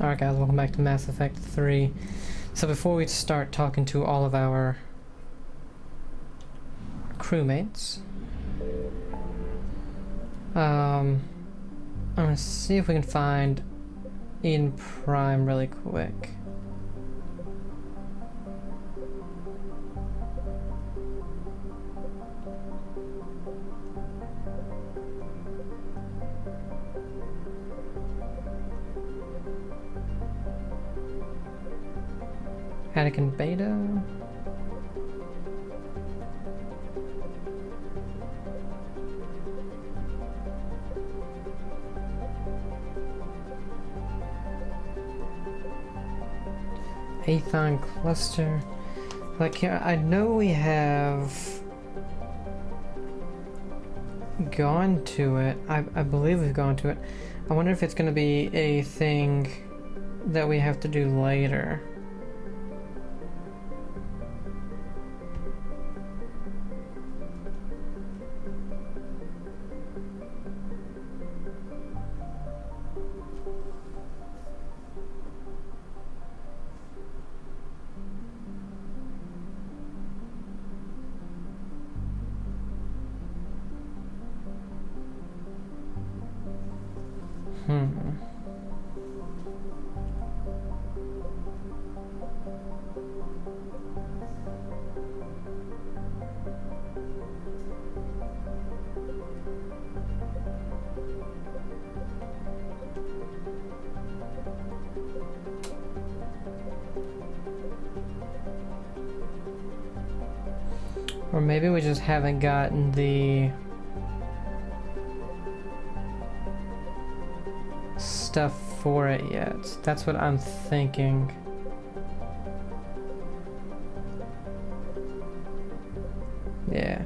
Alright guys, welcome back to Mass Effect 3. So before we start talking to all of our crewmates, I'm gonna see if we can find Eden Prime really quick. Anakin Beta. Aethon Cluster. Like, yeah, I know we have gone to it. I believe we've gone to it. I wonder if it's going to be a thing that we have to do later. Or maybe we just haven't gotten the stuff for it yet. That's what I'm thinking. Yeah.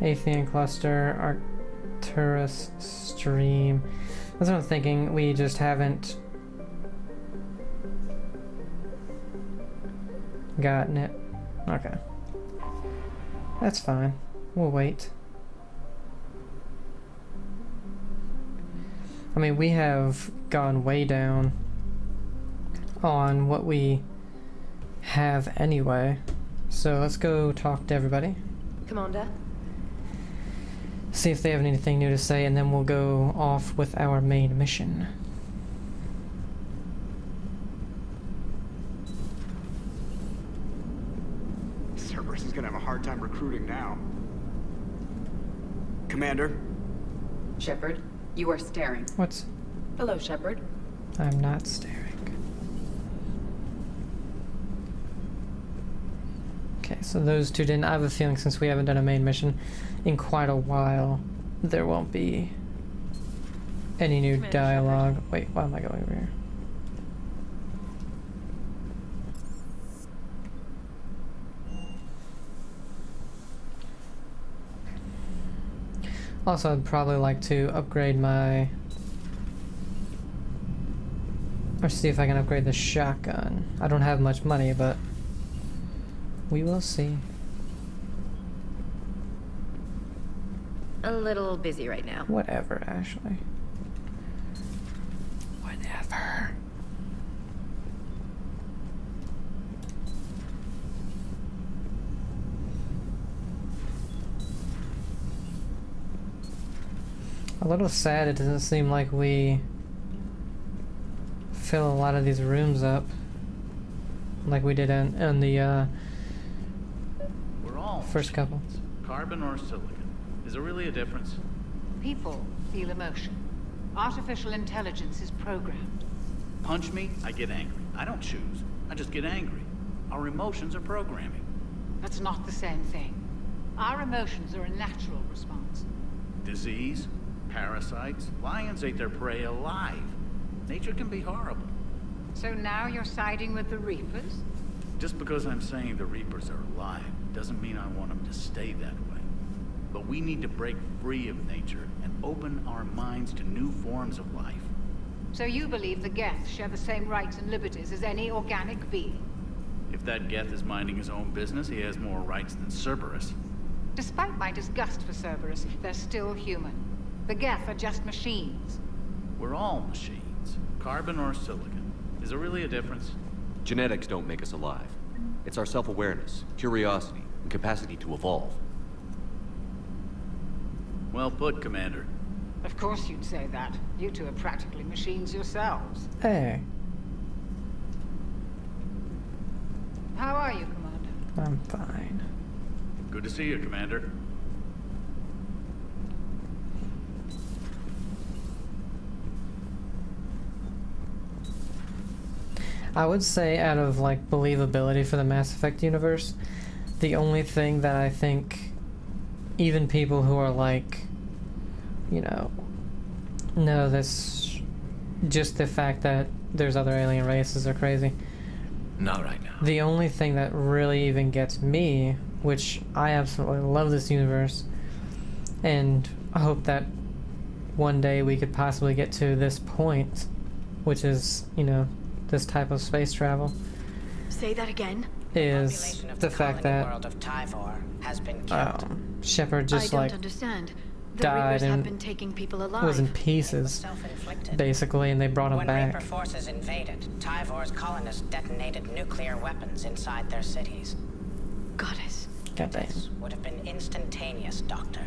Aethon Cluster, Arcturus Stream. That's what I'm thinking. We just haven't gotten it. Okay. That's fine. We'll wait. I mean, we have gone way down on what we have anyway. So let's go talk to everybody. Commander? See if they have anything new to say, and then we'll go off with our main mission. Cerberus is gonna have a hard time recruiting now. Commander? Shepard, you are staring. What's... Hello, Shepard. I'm not staring. Okay, so those two didn't... I have a feeling since we haven't done a main mission in quite a while, there won't be any new dialogue. Shepard. Wait, why am I going over here? Also, I'd probably like to upgrade my... or see if I can upgrade the shotgun. I don't have much money, but we will see. A little busy right now. Whatever, Ashley. Whatever. A little sad it doesn't seem like we fill a lot of these rooms up like we did in the We're all first couple. Carbon or silicon. Is there really a difference? People feel emotion. Artificial intelligence is programmed. Punch me, I get angry. I don't choose. I just get angry. Our emotions are programming. That's not the same thing. Our emotions are a natural response. Disease, parasites, lions ate their prey alive. Nature can be horrible. So now you're siding with the Reapers? Just because I'm saying the Reapers are alive doesn't mean I want them to stay that way. But we need to break free of nature and open our minds to new forms of life. So you believe the Geth share the same rights and liberties as any organic being? If that Geth is minding his own business, he has more rights than Cerberus. Despite my disgust for Cerberus, they're still human. The Geth are just machines. We're all machines. Carbon or silicon. Is there really a difference? Genetics don't make us alive. It's our self-awareness, curiosity, and capacity to evolve. Well put, Commander. Of course you'd say that. You two are practically machines yourselves. Hey, How are you, Commander? I'm fine. Good to see you, Commander. I would say out of like believability for the Mass Effect universe, the only thing that I think even people who are like, you know, no, this, just the fact that there's other alien races are crazy. Not right now. The only thing that really even gets me, which I absolutely love this universe, and I hope that one day we could possibly get to this point, which is, you know, this type of space travel, Say that again? is Population of the fact colony that world of Tyvor has been killed. Shepard just I don't like understand. The died Reapers have and been taking people was in alive. It was pieces, self-inflicted. basically, and they brought him When back. Reaper forces invaded, Tyvor's colonists detonated nuclear weapons inside their cities. Goddess. Goddamn. This would have been instantaneous, Doctor.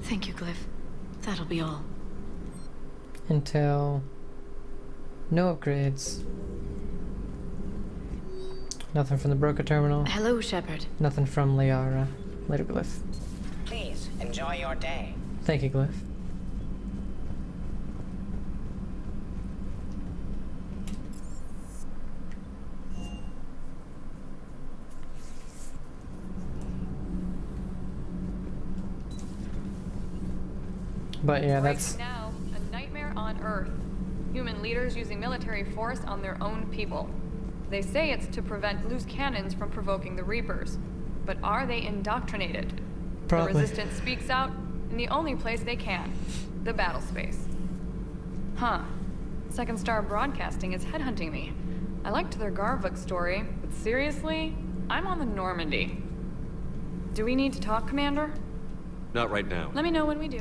Thank you, Glyph. That'll be all. Until no upgrades. Nothing from the broker terminal. Hello, Shepard. Nothing from Liara. Later, Glyph. Please, enjoy your day. Thank you, Glyph. But yeah, that's Right now, a nightmare on Earth. Human leaders using military force on their own people. They say it's to prevent loose cannons from provoking the Reapers. But are they indoctrinated? probably. The Resistance speaks out in the only place they can, the battle space. Huh. Second Star Broadcasting is headhunting me. I liked their Garvuk story, but seriously, I'm on the Normandy. Do we need to talk, Commander? Not right now. Let me know when we do.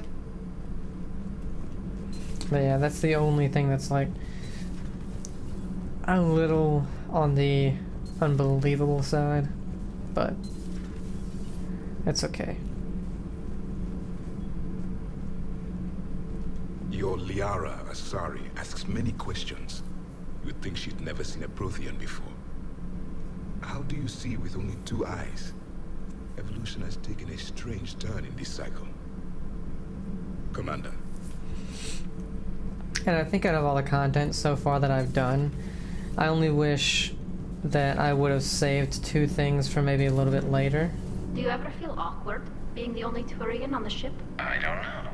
But yeah, that's the only thing that's like a little on the unbelievable side, but it's okay. Your Liara Asari asks many questions. You'd think she'd never seen a Prothean before. How do you see with only 2 eyes? Evolution has taken a strange turn in this cycle. Commander. And I think out of all the content so far that I've done, I only wish that I would have saved 2 things for maybe a little bit later. Do you ever feel awkward being the only Turian on the ship? I don't know.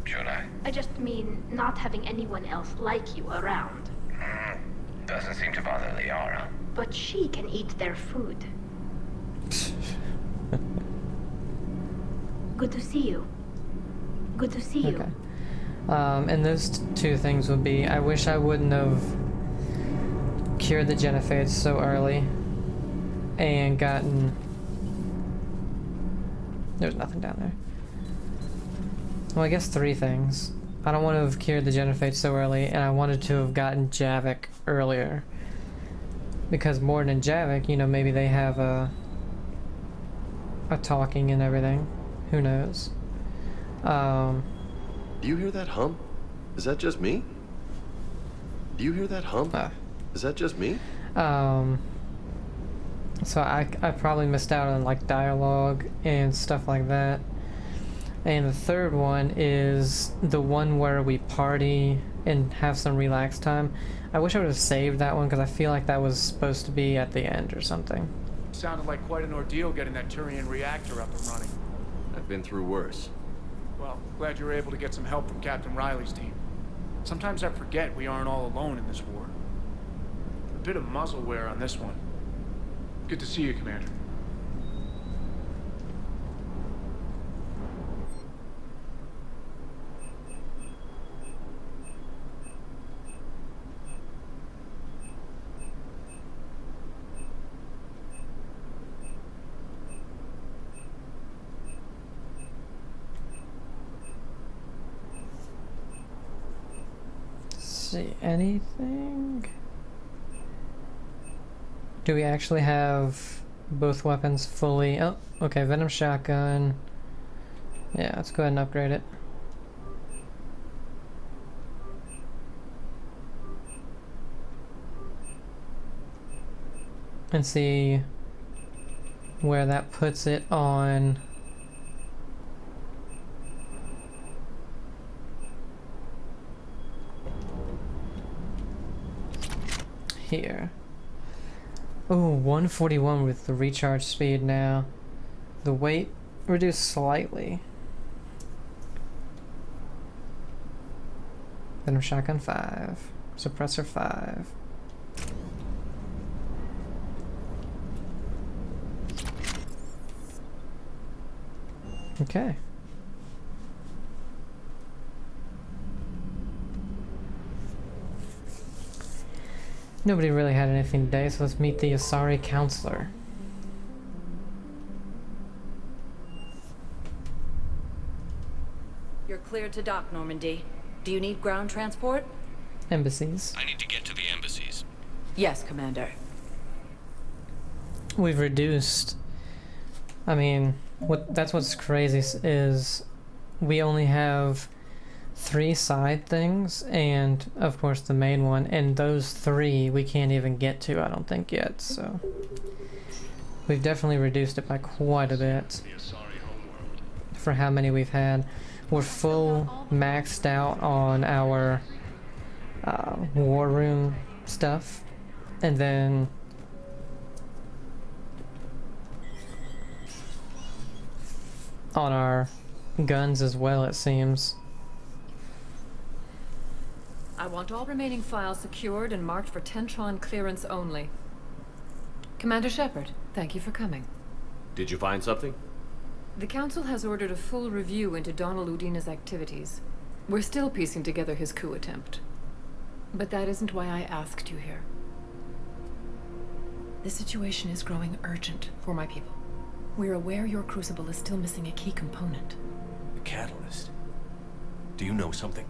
Should I? I just mean not having anyone else like you around. Doesn't seem to bother Liara. But she can eat their food. Good to see you. Good to see you. Okay. And those 2 things would be, I wish I wouldn't have cured the Genophage so early and gotten... There's nothing down there. Well, I guess 3 things. I don't want to have cured the Genophage so early, and I wanted to have gotten Javik earlier. Because Mordin and Javik, you know, maybe they have a talking and everything. Who knows? Do you hear that hum? Is that just me? Do you hear that hum? Is that just me? So I probably missed out on like dialogue and stuff like that. And the third one is the one where we party and have some relaxed time. I wish I would have saved that one because I feel like that was supposed to be at the end or something. Sounded like quite an ordeal getting that Turian reactor up and running. I've been through worse. Well, glad you were able to get some help from Captain Riley's team. Sometimes I forget we aren't all alone in this war. A bit of muzzle wear on this one. Good to see you, Commander. see anything. Do we actually have both weapons fully? Oh, okay, Venom shotgun. Yeah, let's go ahead and upgrade it. And see where that puts it on here. Oh, 141 with the recharge speed now. The weight reduced slightly. Venom shotgun 5. Suppressor 5. Okay. Nobody really had anything today, so let's meet the Asari counselor. You're cleared to dock, Normandy. Do you need ground transport? Embassies. I need to get to the embassies. Yes, Commander. We've reduced... I mean, that's what's crazy is we only have 3 side things and of course the main one, and those 3 we can't even get to, I don't think, yet, so we've definitely reduced it by quite a bit for how many we've had. We're full maxed out on our war room stuff, and then on our guns as well, it seems. I want all remaining files secured and marked for Tentron clearance only. Commander Shepard, thank you for coming. Did you find something? The Council has ordered a full review into Donald Udina's activities. We're still piecing together his coup attempt. But that isn't why I asked you here. The situation is growing urgent for my people. We're aware your crucible is still missing a key component. The catalyst. Do you know something?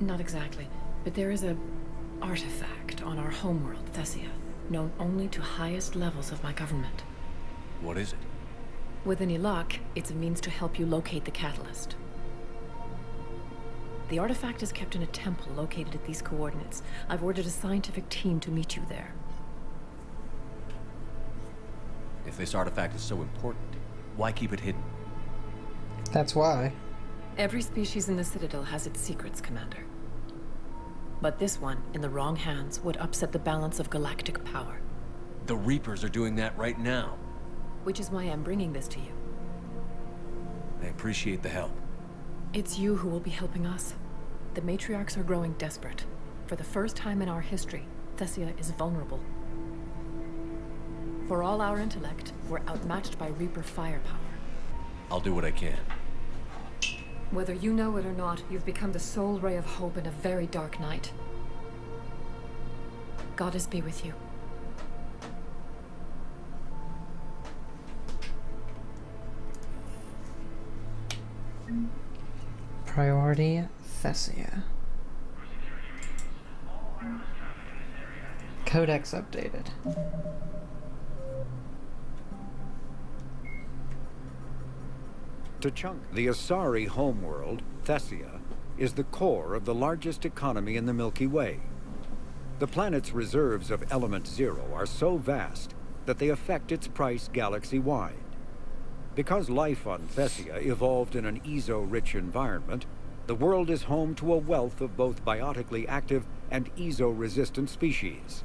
Not exactly, but there is a artifact on our homeworld, Thessia, known only to highest levels of my government. What is it? With any luck, it's a means to help you locate the catalyst. The artifact is kept in a temple located at these coordinates. I've ordered a scientific team to meet you there. If this artifact is so important, why keep it hidden? That's why. Every species in the Citadel has its secrets, Commander. But this one, in the wrong hands, would upset the balance of galactic power. The Reapers are doing that right now. Which is why I'm bringing this to you. I appreciate the help. It's you who will be helping us. The Matriarchs are growing desperate. For the first time in our history, Thessia is vulnerable. For all our intellect, we're outmatched by Reaper firepower. I'll do what I can. Whether you know it or not, you've become the sole ray of hope in a very dark night. Goddess be with you. Priority Thessia. Codex updated. T'Chunk. The Asari homeworld, Thessia, is the core of the largest economy in the Milky Way. The planet's reserves of Element Zero are so vast that they affect its price galaxy-wide. Because life on Thessia evolved in an Ezo-rich environment, the world is home to a wealth of both biotically active and Ezo-resistant species.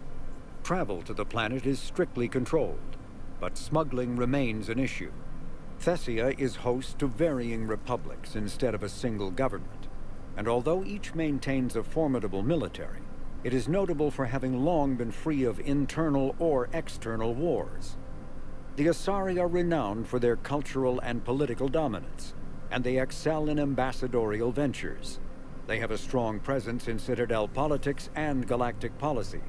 Travel to the planet is strictly controlled, but smuggling remains an issue. Thessia is host to varying republics instead of a single government, and although each maintains a formidable military, it is notable for having long been free of internal or external wars. The Asari are renowned for their cultural and political dominance, and they excel in ambassadorial ventures. They have a strong presence in Citadel politics and galactic policy.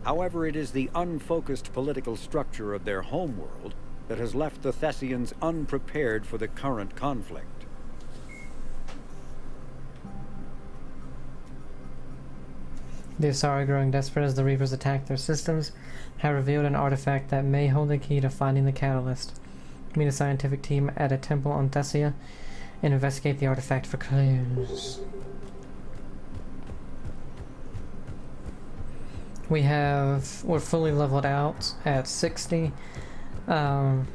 However, it is the unfocused political structure of their homeworld that has left the Thessians unprepared for the current conflict. The Asari, growing desperate as the Reapers attack their systems, have revealed an artifact that may hold the key to finding the catalyst. Meet a scientific team at a temple on Thessia and investigate the artifact for clues. We're fully leveled out at 60. Our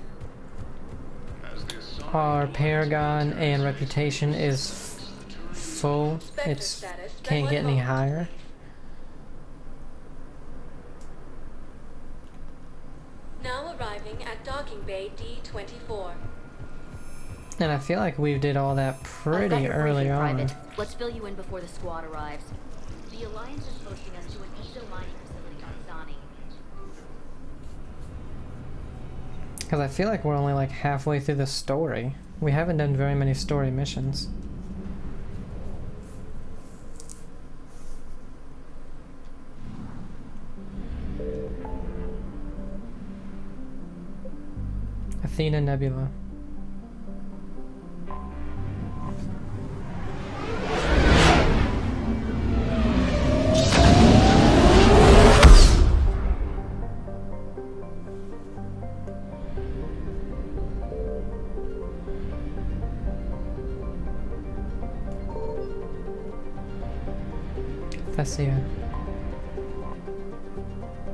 Paragon and Reputation is full. It can't get any higher. Now arriving at docking bay D-24. And I feel like we did all that pretty early on. Private. Let's fill you in before the squad arrives. The Alliance is posting us to an Eco mining facility on Zani. Because I feel like we're only like halfway through the story. We haven't done very many story missions. Athena Nebula. Thessia.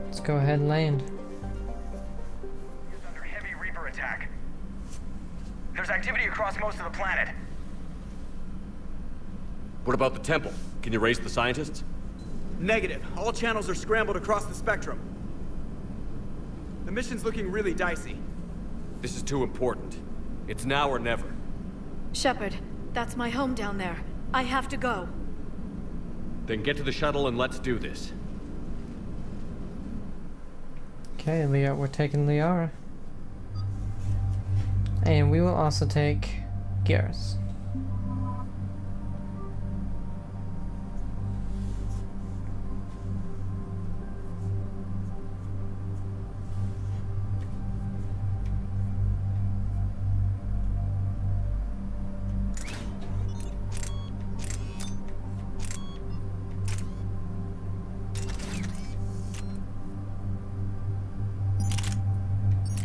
Let's go ahead and land. Under heavy Reaper attack. There's activity across most of the planet. What about the temple? Can you raise the scientists? Negative. All channels are scrambled across the spectrum. The mission's looking really dicey. This is too important. It's now or never. Shepard, that's my home down there. I have to go. Then get to the shuttle and let's do this. Okay, Leo, we're taking Liara. And we will also take Garrus.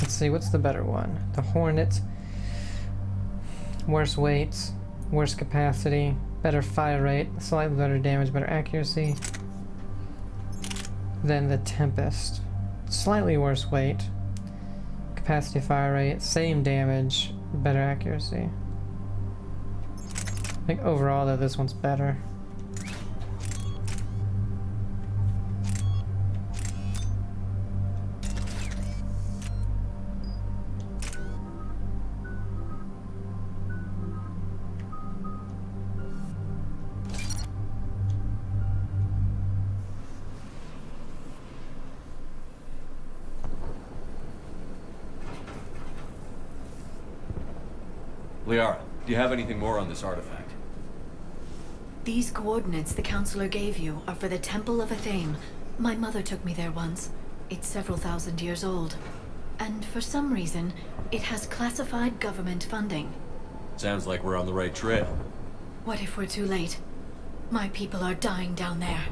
Let's see, what's the better one? The Hornet. Worse weight, worse capacity, better fire rate, slightly better damage, better accuracy. Then the Tempest. Slightly worse weight, capacity, fire rate, same damage, better accuracy. I think overall though this one's better. Liara, do you have anything more on this artifact? These coordinates the Counselor gave you are for the Temple of Athame. My mother took me there once. It's several thousand years old. And for some reason, it has classified government funding. Sounds like we're on the right trail. What if we're too late? My people are dying down there.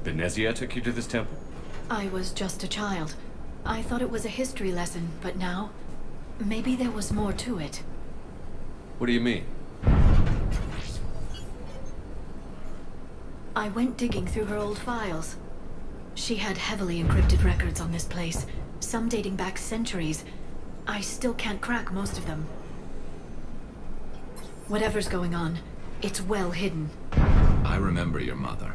Benezia took you to this temple? I was just a child. I thought it was a history lesson, but now, maybe there was more to it. What do you mean? I went digging through her old files. She had heavily encrypted records on this place, some dating back centuries. I still can't crack most of them. Whatever's going on, it's well hidden. I remember your mother.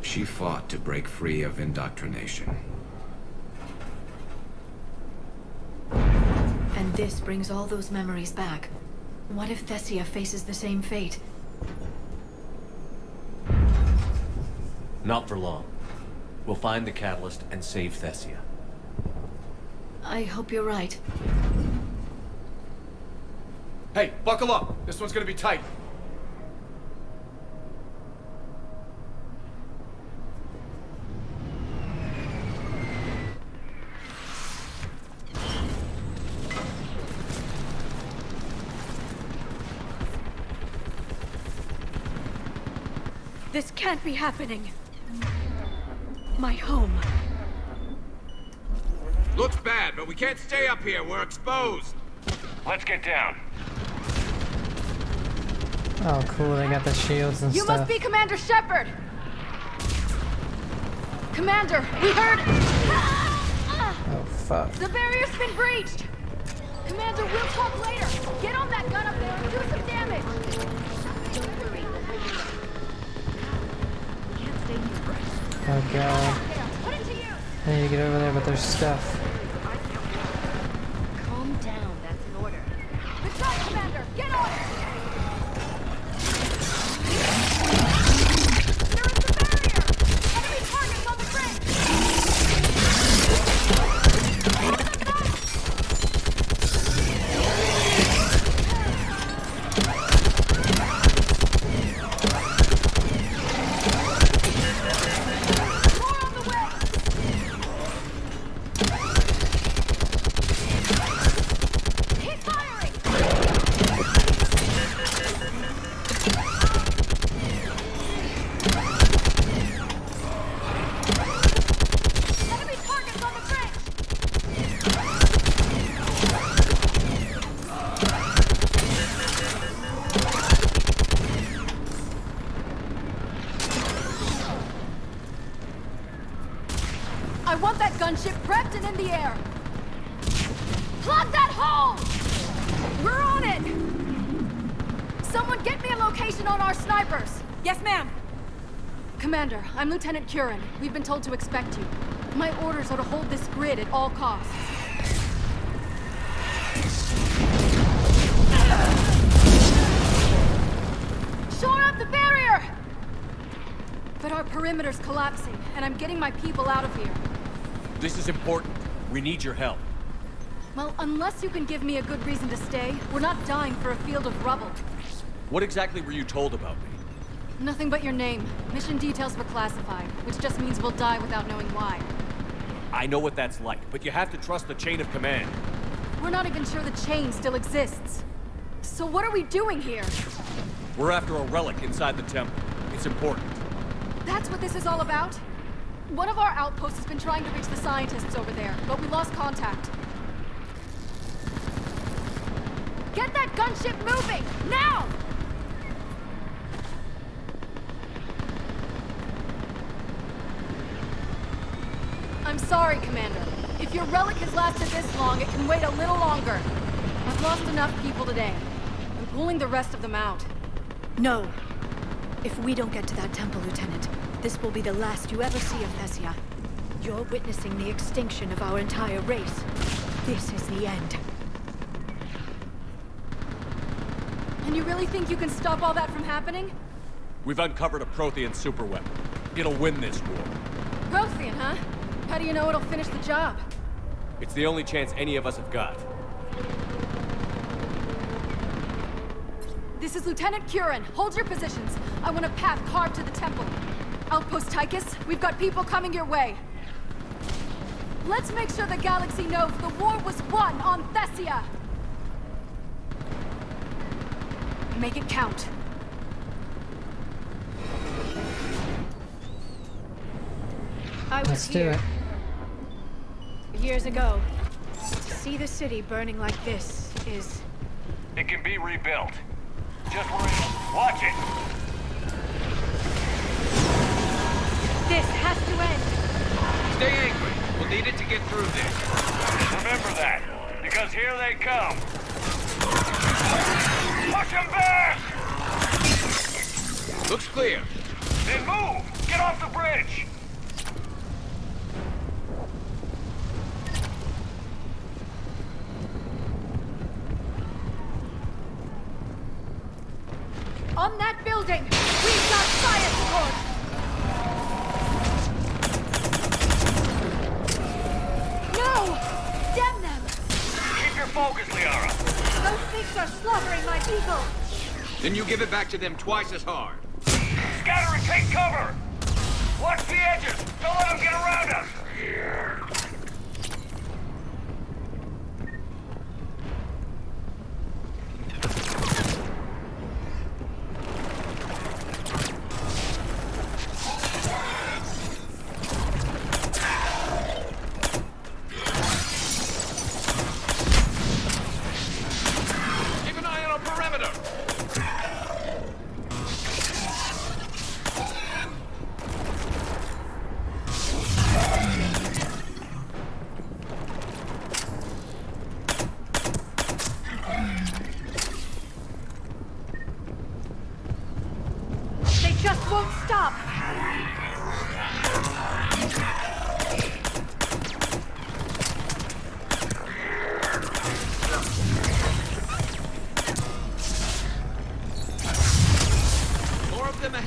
She fought to break free of indoctrination. And this brings all those memories back. What if Thessia faces the same fate? Not for long. We'll find the catalyst and save Thessia. I hope you're right. Hey, buckle up! This one's gonna be tight. This can't be happening. My home. Looks bad, but we can't stay up here. We're exposed. Let's get down. Oh, cool. They got the shields and You stuff. must be Commander Shepard! Commander, we heard... Oh, fuck. The barrier's been breached! Commander, we'll talk later! Get on that gun up there and do some damage! Don't worry. Can't stay here. Oh, God. Put it to use! I need to get over there, but there's stuff. Calm down, that's an order. Good shot, Commander! Get on! I want that gunship prepped and in the air! Plug that hole! We're on it! Someone get me a location on our snipers! Yes, ma'am! Commander, I'm Lieutenant Curran. We've been told to expect you. My orders are to hold this grid at all costs. Shore up the barrier! But our perimeter's collapsing, and I'm getting my people out of here. This is important. We need your help. Well, unless you can give me a good reason to stay, we're not dying for a field of rubble. What exactly were you told about me? Nothing but your name. Mission details were classified, which just means we'll die without knowing why. I know what that's like, but you have to trust the chain of command. We're not even sure the chain still exists. So what are we doing here? We're after a relic inside the temple. It's important. That's what this is all about? One of our outposts has been trying to reach the scientists over there, but we lost contact. Get that gunship moving! Now! I'm sorry, Commander. If your relic has lasted this long, it can wait a little longer. I've lost enough people today. I'm pulling the rest of them out. No. If we don't get to that temple, Lieutenant, this will be the last you ever see of Thessia. You're witnessing the extinction of our entire race. This is the end. And you really think you can stop all that from happening? We've uncovered a Prothean superweapon. It'll win this war. Prothean, huh? How do you know it'll finish the job? It's the only chance any of us have got. This is Lieutenant Curran. Hold your positions. I want a path carved to the temple. Outpost Tychus, we've got people coming your way. Let's make sure the galaxy knows the war was won on Thessia. Make it count. I was Let's do here. it. Years ago. To see the city burning like this is... It can be rebuilt. Just worry. Watch it! This has to end. Stay angry. We'll need it to get through this. Remember that, because here they come. Push them back! Looks clear. Then move! Get off the bridge! On that building, we've got fire support! No! Damn them! Keep your focus, Liara. Those things are slaughtering my people! Then you give it back to them twice as hard. Scatter and take cover! Watch the edges! Don't let them get around us!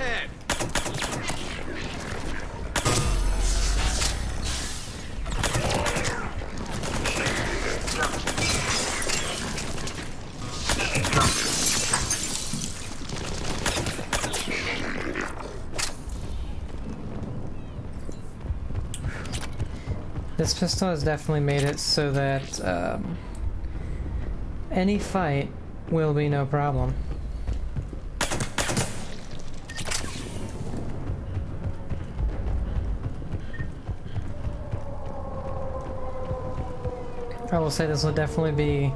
ahead! This pistol has definitely made it so that any fight will be no problem. I will say this will definitely be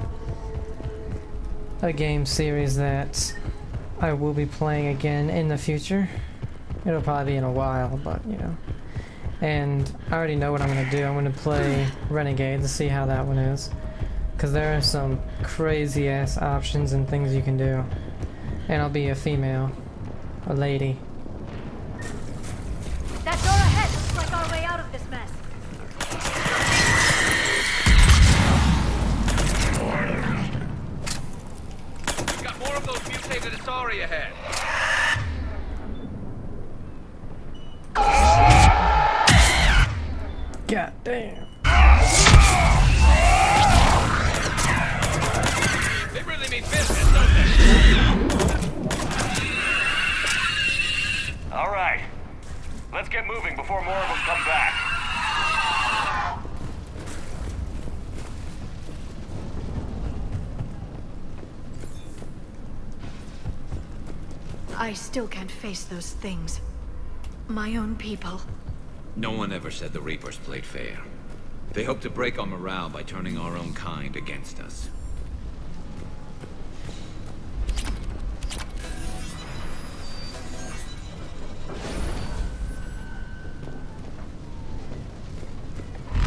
a game series that I will be playing again in the future. It'll probably be in a while, but you know. And I already know what I'm going to do. I'm going to play Renegade to see how that one is. Because there are some crazy ass options and things you can do. And I'll be a female. A lady. That door ahead looks like our way out of this mess. We've got more of those mutated Asari ahead. God damn. They really mean business, don't they? All right. Let's get moving before more of them come back. I still can't face those things. My own people. No one ever said the Reapers played fair. They hope to break our morale by turning our own kind against us.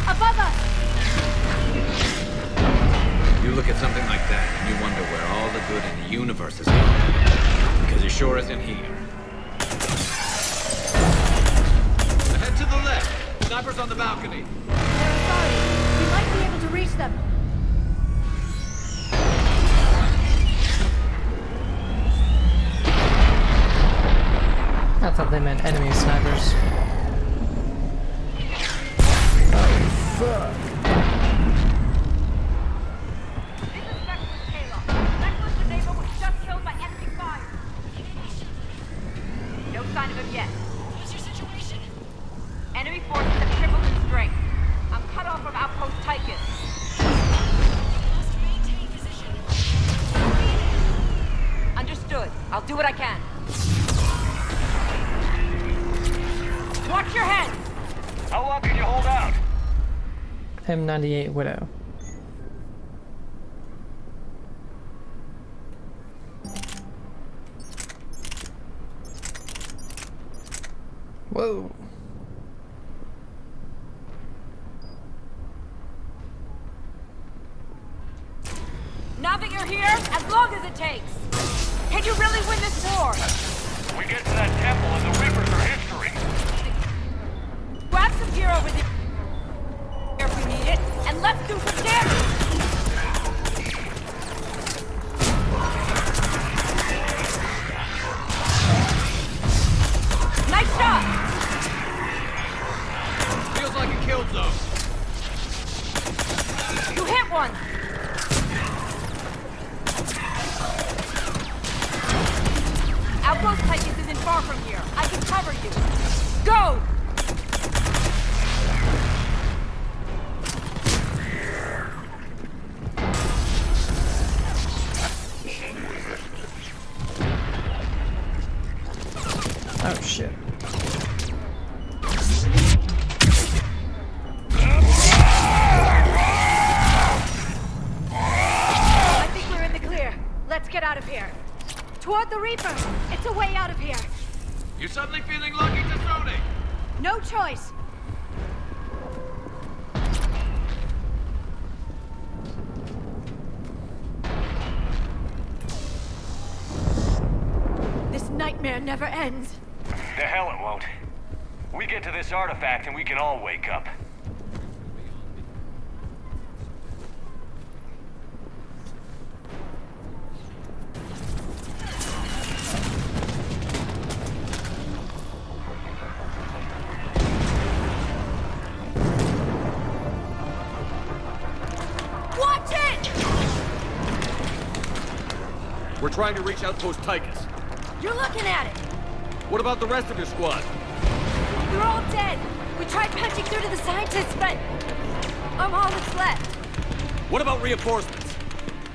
Above us! You look at something like that and you wonder where all the good in the universe is gone. Because it sure isn't here. Ahead to the left. Snipers on the balcony. They're Asari. We might be able to reach them. I thought they meant enemy snipers. Oh, fuck. This is Reckless Kayla. Reckless the neighbor was just killed by enemy fire. No sign of him yet. What's your situation? Enemy forces have tripled in strength. I'm cut off from Outpost Tychus. Must maintain position. Understood. I'll do what I can. Watch your head! How long can you hold out? M98 Widow. Whoa. Now that you're here, as long as it takes. Can you really win this war? We get to that temple and the Reapers are history. Grab some gear over there if we need it, and let's do some damage! Nice shot! Feels like a kill zone. You hit one! Outpost Tychus isn't far from here. I can cover you. Go! Oh shit. I think we're in the clear. Let's get out of here. Toward the Reaper. It's a way out of here. You suddenly feeling lucky, T'Soni? No choice. This nightmare never ends. The hell it won't. We get to this artifact and we can all wake up. We're trying to reach Outpost Tychus. You're looking at it! What about the rest of your squad? They're all dead! We tried punching through to the scientists, but I'm all that's left. What about reinforcements?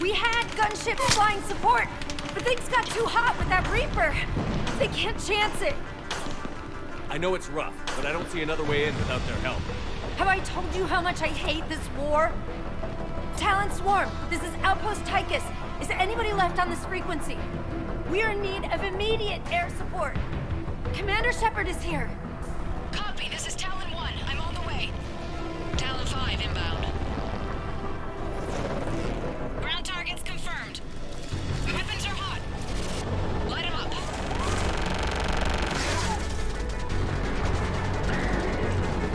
We had gunship flying support, but things got too hot with that Reaper. They can't chance it. I know it's rough, but I don't see another way in without their help. Have I told you how much I hate this war? Talon Swarm, this is Outpost Tychus. Is anybody left on this frequency? We are in need of immediate air support. Commander Shepard is here. Copy, this is Talon 1. I'm on the way. Talon 5 inbound. Ground targets confirmed. Weapons are hot. Light them up.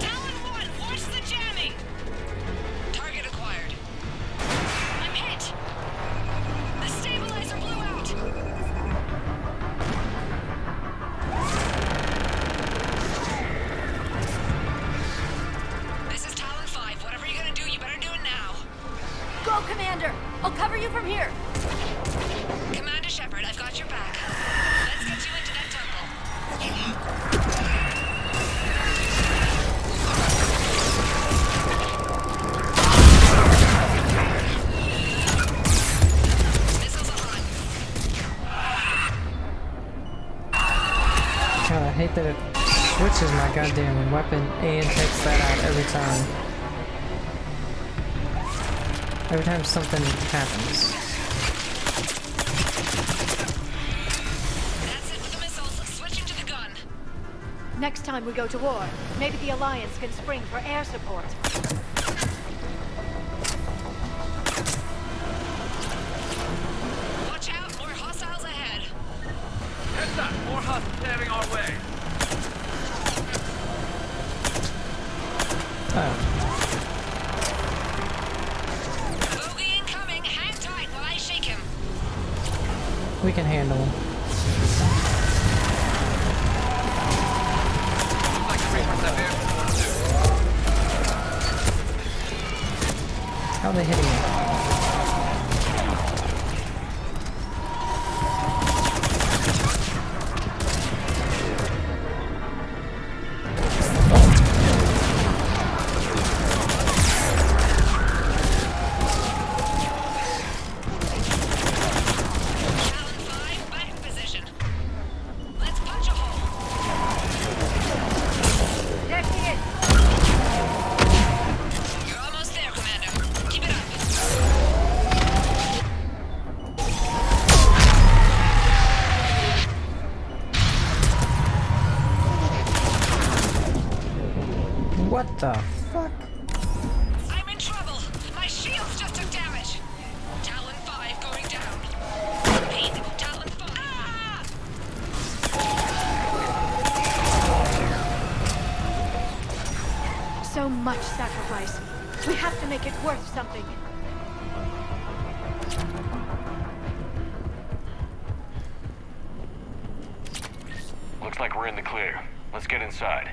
Talon 1, watch the jamming! Target acquired. I'm hit! The stabilizer blew out! This is Talon 5. Whatever you're gonna do, you better do it now. Go, Commander! I'll cover you from here. Commander Shepard, I've got your back. Let's get you into that tunnel. Missiles on. God, I hate that it switches my goddamn weapon and takes that out every time. Every time something happens. That's it with the missiles. Switching to the gun. Next time we go to war, maybe the Alliance can spring for air support. Watch out, more hostiles ahead. Heads up, more hostiles heading our way. Oh. Bogey incoming. Hang tight while I shake him. We can handle them. How are they hitting me? What the fuck? I'm in trouble. My shields just took damage. Talon 5 going down. Repeat, Talon 5. Ah! So much sacrifice. We have to make it worth something. Looks like we're in the clear. Let's get inside.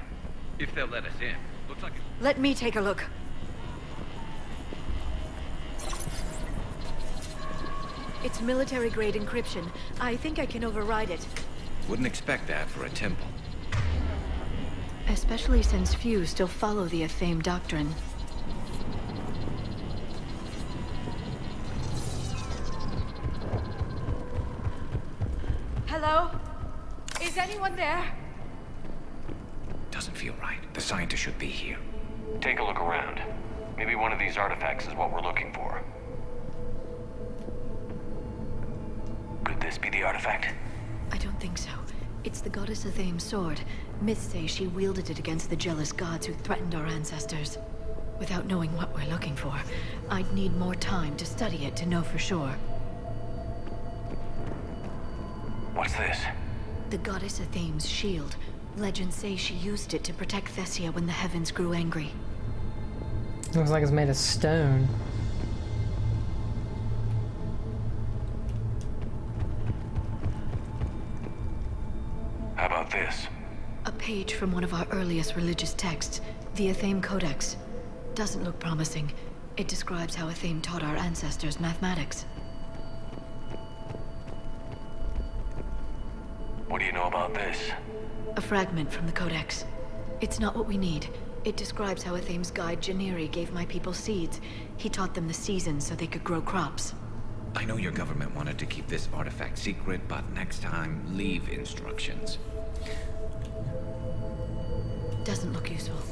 If they'll let us in. Looks like Let me take a look. It's military-grade encryption. I think I can override it. Wouldn't expect that for a temple. Especially since few still follow the Athame doctrine. Hello? Is anyone there? Doesn't feel right. The scientist should be here. Take a look around. Maybe one of these artifacts is what we're looking for. Could this be the artifact? I don't think so. It's the goddess Athame's sword. Myths say she wielded it against the jealous gods who threatened our ancestors. Without knowing what we're looking for, I'd need more time to study it to know for sure. What's this? The goddess Athame's shield. Legends say she used it to protect Thessia when the heavens grew angry. Looks like it's made of stone. How about this? A page from one of our earliest religious texts, the Athame Codex. Doesn't look promising. It describes how Athame taught our ancestors mathematics. What do you know about this? A fragment from the Codex. It's not what we need. It describes how Athame's guide Janiri gave my people seeds. He taught them the seasons so they could grow crops. I know your government wanted to keep this artifact secret, but next time, leave instructions. Doesn't look useful.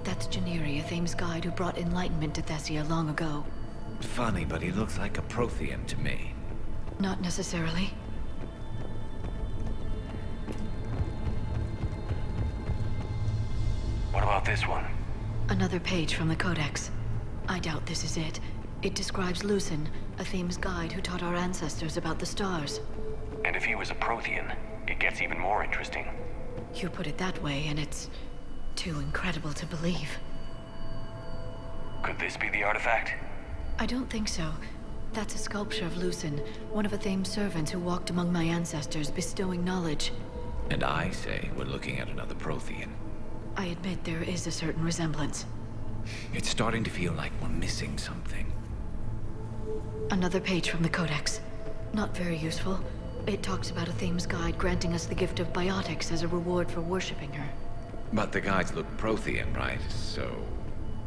That's Janiri, Athame's guide who brought enlightenment to Thessia long ago. Funny, but he looks like a Prothean to me. Not necessarily. What about this one? Another page from the Codex. I doubt this is it. It describes Lucen, Athame's guide who taught our ancestors about the stars. And if he was a Prothean, it gets even more interesting. You put it that way, and it's too incredible to believe. Could this be the artifact? I don't think so. That's a sculpture of Lucen, one of Athame's servants who walked among my ancestors, bestowing knowledge. And I say we're looking at another Prothean. I admit there is a certain resemblance. It's starting to feel like we're missing something. Another page from the Codex. Not very useful. It talks about Athame's guide granting us the gift of biotics as a reward for worshipping her. But the guides look Prothean, right? So,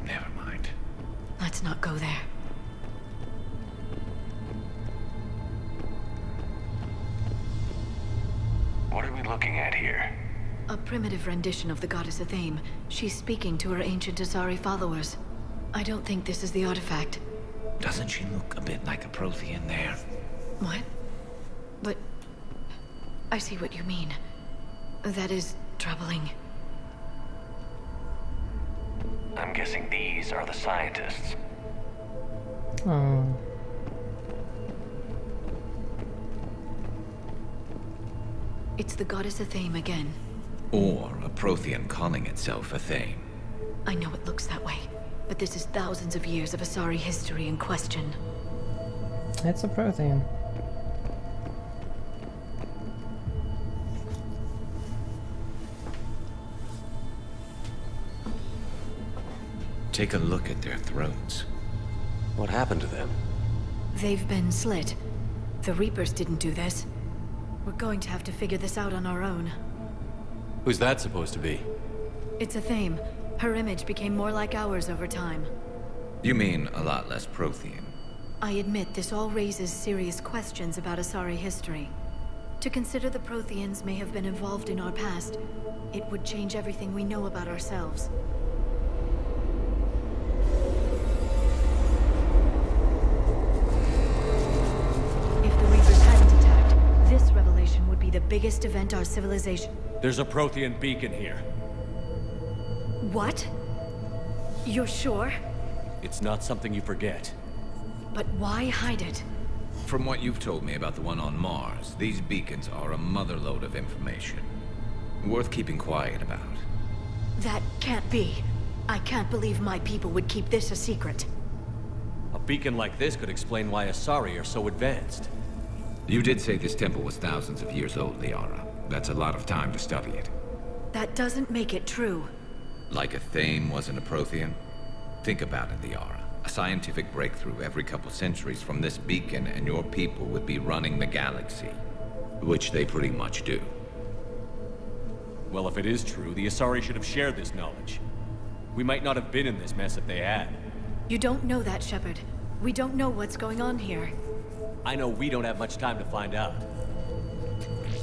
never mind. Let's not go there. What are we looking at here? A primitive rendition of the goddess Athame. She's speaking to her ancient Asari followers. I don't think this is the artifact. Doesn't she look a bit like a Prothean there? What? But... I see what you mean. That is troubling. I'm guessing these are the scientists. Oh. It's the goddess Athame again. Or a Prothean calling itself Athame. I know it looks that way, but this is thousands of years of Asari history in question. It's a Prothean. Take a look at their throats. What happened to them? They've been slit. The Reapers didn't do this. We're going to have to figure this out on our own. Who's that supposed to be? It's Athame. Her image became more like ours over time. You mean a lot less Prothean? I admit this all raises serious questions about Asari history. To consider the Protheans may have been involved in our past, it would change everything we know about ourselves. If the Reapers hadn't attacked, this revelation would be the biggest event our civilization... There's a Prothean beacon here. What? You're sure? It's not something you forget. But why hide it? From what you've told me about the one on Mars, these beacons are a motherlode of information. Worth keeping quiet about. That can't be. I can't believe my people would keep this a secret. A beacon like this could explain why Asari are so advanced. You did say this temple was thousands of years old, Liara. That's a lot of time to study it. That doesn't make it true. Like Athame wasn't a Prothean? Think about it, Liara. A scientific breakthrough every couple centuries from this beacon and your people would be running the galaxy. Which they pretty much do. Well, if it is true, the Asari should have shared this knowledge. We might not have been in this mess if they had. You don't know that, Shepard. We don't know what's going on here. I know we don't have much time to find out.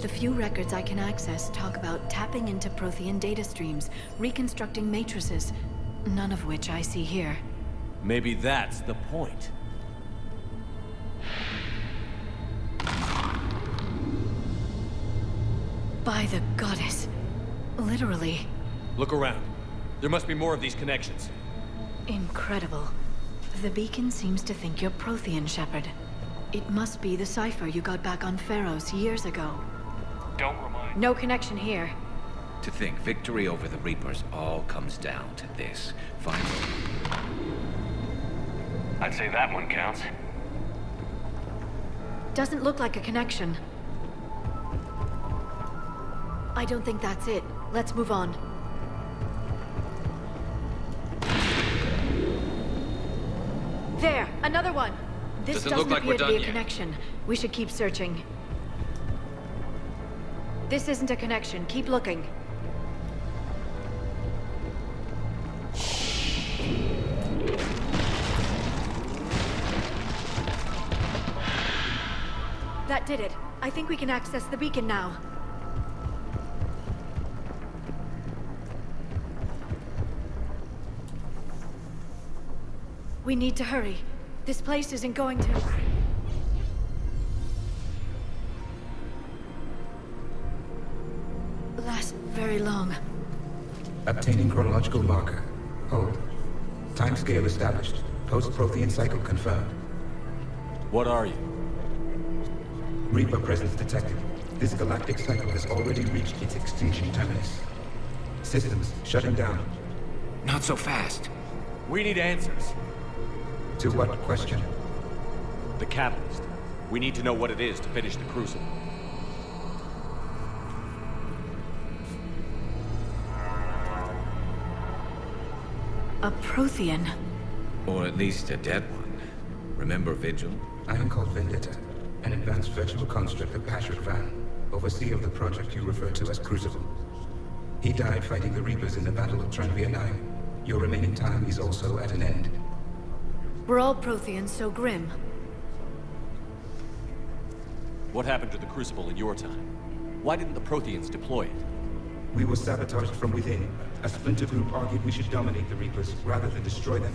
The few records I can access talk about tapping into Prothean data streams, reconstructing matrices, none of which I see here. Maybe that's the point. By the goddess. Literally. Look around. There must be more of these connections. Incredible. The beacon seems to think you're Prothean, Shepard. It must be the cipher you got back on Pharos years ago. Don't remind... No connection here. To think victory over the Reapers all comes down to this. Finally. I'd say that one counts. Doesn't look like a connection. I don't think that's it. Let's move on. There! Another one! This doesn't appear to be a connection. We should keep searching. This isn't a connection. Keep looking. That did it. I think we can access the beacon now. We need to hurry. This place isn't going to... last very long. Obtaining chronological marker. Hold. Timescale established. Post-Prothean cycle confirmed. What are you? Reaper presence detected. This galactic cycle has already reached its extinction terminus. Systems shutting down. Not so fast. We need answers. To what question? The catalyst. We need to know what it is to finish the Crucible. A Prothean. Or at least a dead one. Remember Vigil? I am called Vendetta, an advanced virtual construct of Patrick Van, overseer of the project you refer to as Crucible. He died fighting the Reapers in the Battle of Tranvia 9. Your remaining time is also at an end. Were all Protheans so grim? What happened to the Crucible in your time? Why didn't the Protheans deploy it? We were sabotaged from within. A splinter group argued we should dominate the Reapers rather than destroy them.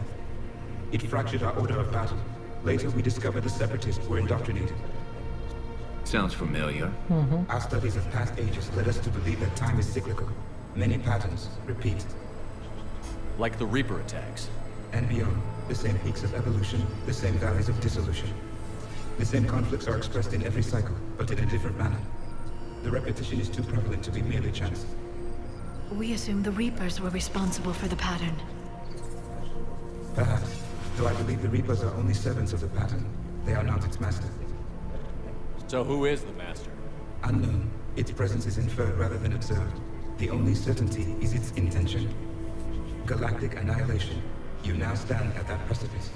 It fractured our order of battle. Later, we discovered the Separatists were indoctrinated. Sounds familiar. Our studies of past ages led us to believe that time is cyclical. Many patterns repeat. Like the Reaper attacks. And beyond, the same peaks of evolution, the same valleys of dissolution. The same conflicts are expressed in every cycle, but in a different manner. The repetition is too prevalent to be merely chance. We assumed the Reapers were responsible for the pattern. Perhaps, though I believe the Reapers are only servants of the pattern. They are not its master. So who is the master? Unknown. Its presence is inferred rather than observed. The only certainty is its intention. Galactic annihilation. You now stand at that precipice.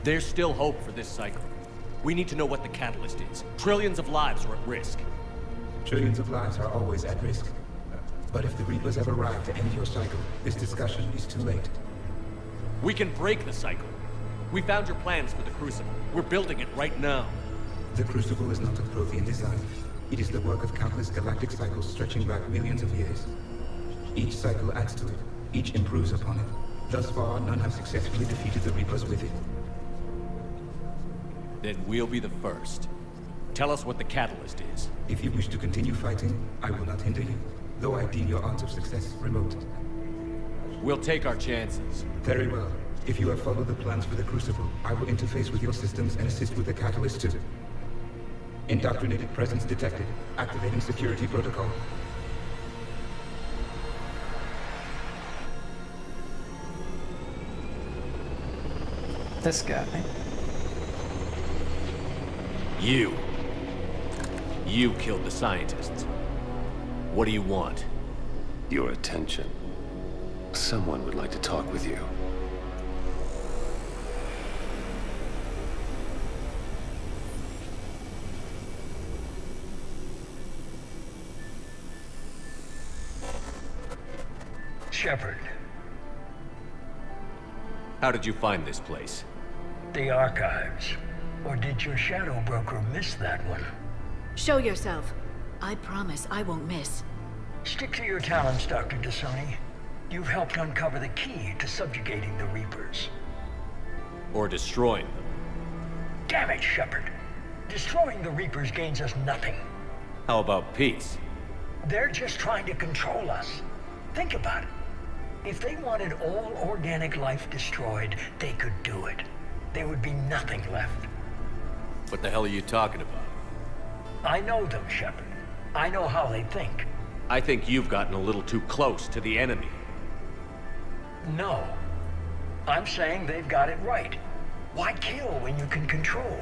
There's still hope for this cycle. We need to know what the catalyst is. Trillions of lives are at risk. Trillions of lives are always at risk. But if the Reapers have arrived to end your cycle, this discussion is too late. We can break the cycle. We found your plans for the Crucible. We're building it right now. The Crucible is not of Prothean design. It is the work of countless galactic cycles stretching back millions of years. Each cycle adds to it. Each improves upon it. Thus far, none have successfully defeated the Reapers with it. Then we'll be the first. Tell us what the catalyst is. If you wish to continue fighting, I will not hinder you, though I deem your odds of success remote. We'll take our chances. Very well. If you have followed the plans for the Crucible, I will interface with your systems and assist with the catalyst too. Indoctrinated presence detected. Activating security protocol. This guy. You killed the scientists. What do you want? Your attention. Someone would like to talk with you. Shepard. How did you find this place? The archives. Or did your shadow broker miss that one? Show yourself. I promise I won't miss. Stick to your talents, Dr. T'Soni. You've helped uncover the key to subjugating the Reapers. Or destroying them. Damn it, Shepard. Destroying the Reapers gains us nothing. How about peace? They're just trying to control us. Think about it. If they wanted all organic life destroyed, they could do it. There would be nothing left. What the hell are you talking about? I know them, Shepard. I know how they think. I think you've gotten a little too close to the enemy. No. I'm saying they've got it right. Why kill when you can control?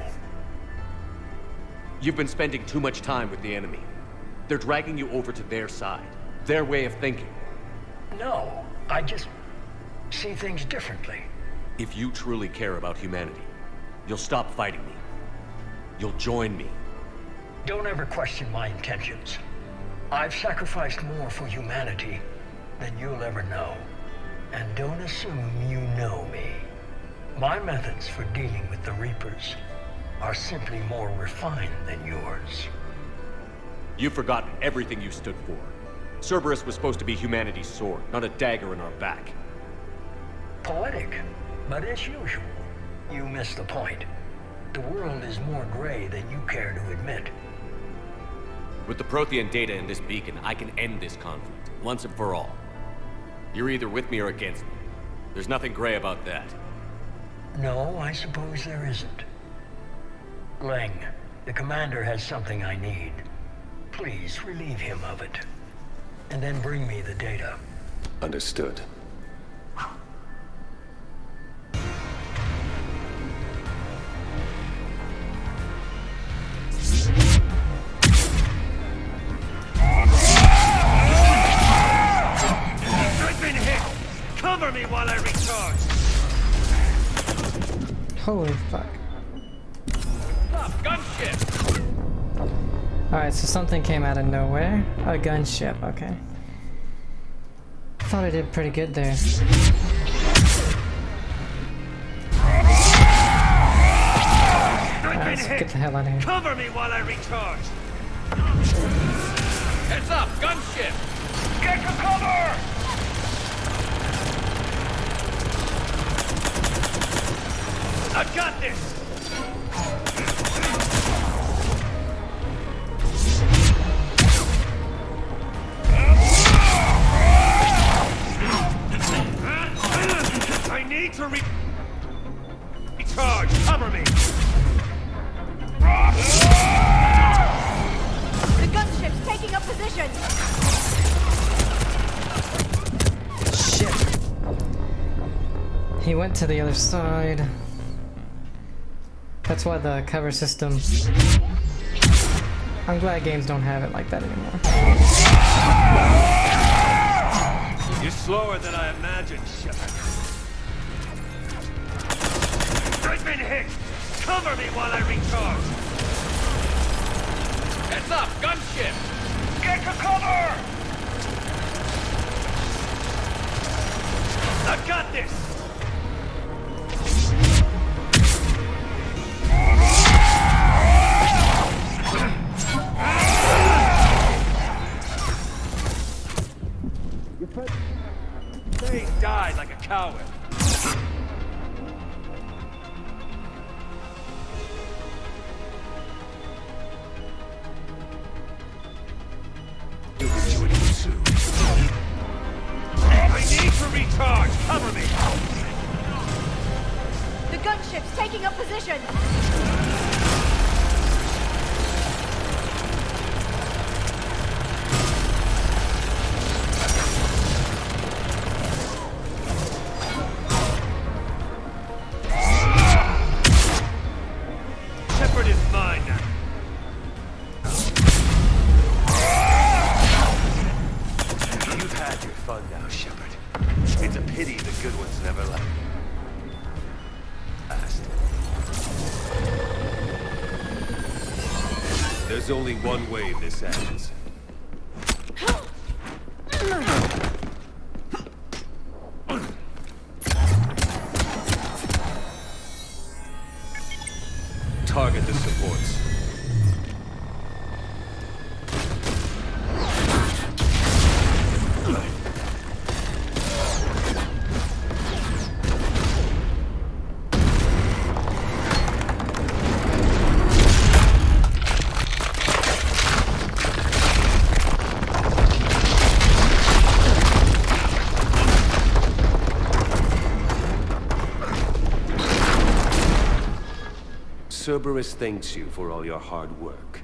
You've been spending too much time with the enemy. They're dragging you over to their side. Their way of thinking. No, I just see things differently. If you truly care about humanity, you'll stop fighting me. You'll join me. Don't ever question my intentions. I've sacrificed more for humanity than you'll ever know. And don't assume you know me. My methods for dealing with the Reapers are simply more refined than yours. You've forgotten everything you stood for. Cerberus was supposed to be humanity's sword, not a dagger in our back. Poetic, but as usual, you missed the point. The world is more gray than you care to admit. With the Prothean data in this beacon, I can end this conflict, once and for all. You're either with me or against me. There's nothing gray about that. No, I suppose there isn't. Leng, the commander has something I need. Please relieve him of it. And then bring me the data. Understood. I've been hit! Cover me while I recharge! Holy fuck. Stop, gunship! Alright, so something came out of nowhere. A gunship, okay. Thought I did pretty good there. Alright, let's get the hell out of here. Cover me while I recharge! Heads up, gunship! Get to cover! I've got this! I need to recharge. Cover me. The gunship's taking up position. Shit. He went to the other side. That's why the cover system... I'm glad games don't have it like that anymore. You're slower than I imagined, Shepard. I've been hit! Cover me while I recharge! Heads up, gunship! Get to cover! I've got this! They died like a coward. You'll be joining you soon. I need to recharge. Cover me. The gunship's taking up position. Shepard is mine now. You've had your fun now, Shepard. It's a pity the good ones never last. There's only one way this ends. Target the supports. Cerberus thanks you for all your hard work.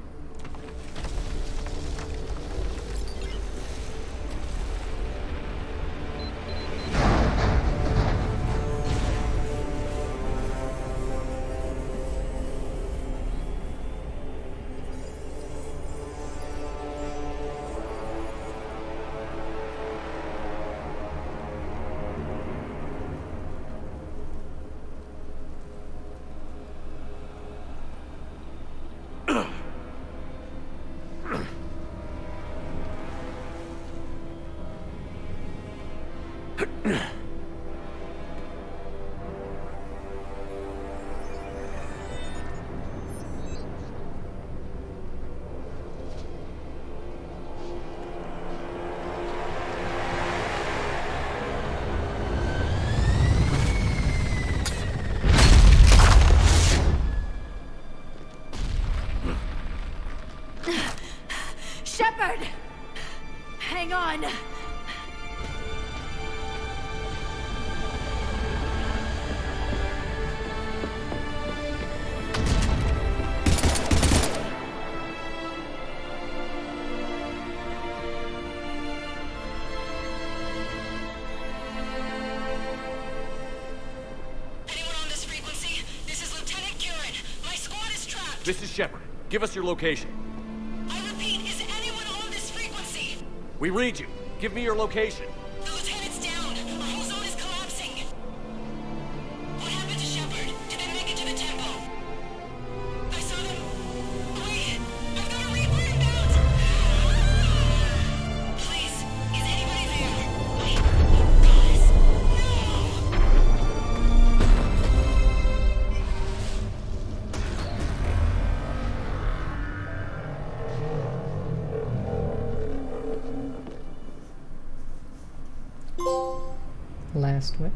hang on! This is Shepard. Give us your location. I repeat, is anyone on this frequency? We read you. Give me your location. The lieutenant's down. Our whole zone is collapsing. What happened to Shepard? Did they make it to the temple? I saw them. Wait, I've got a Reaper inbound. Please, is anybody there? Wait, guys, Last witness.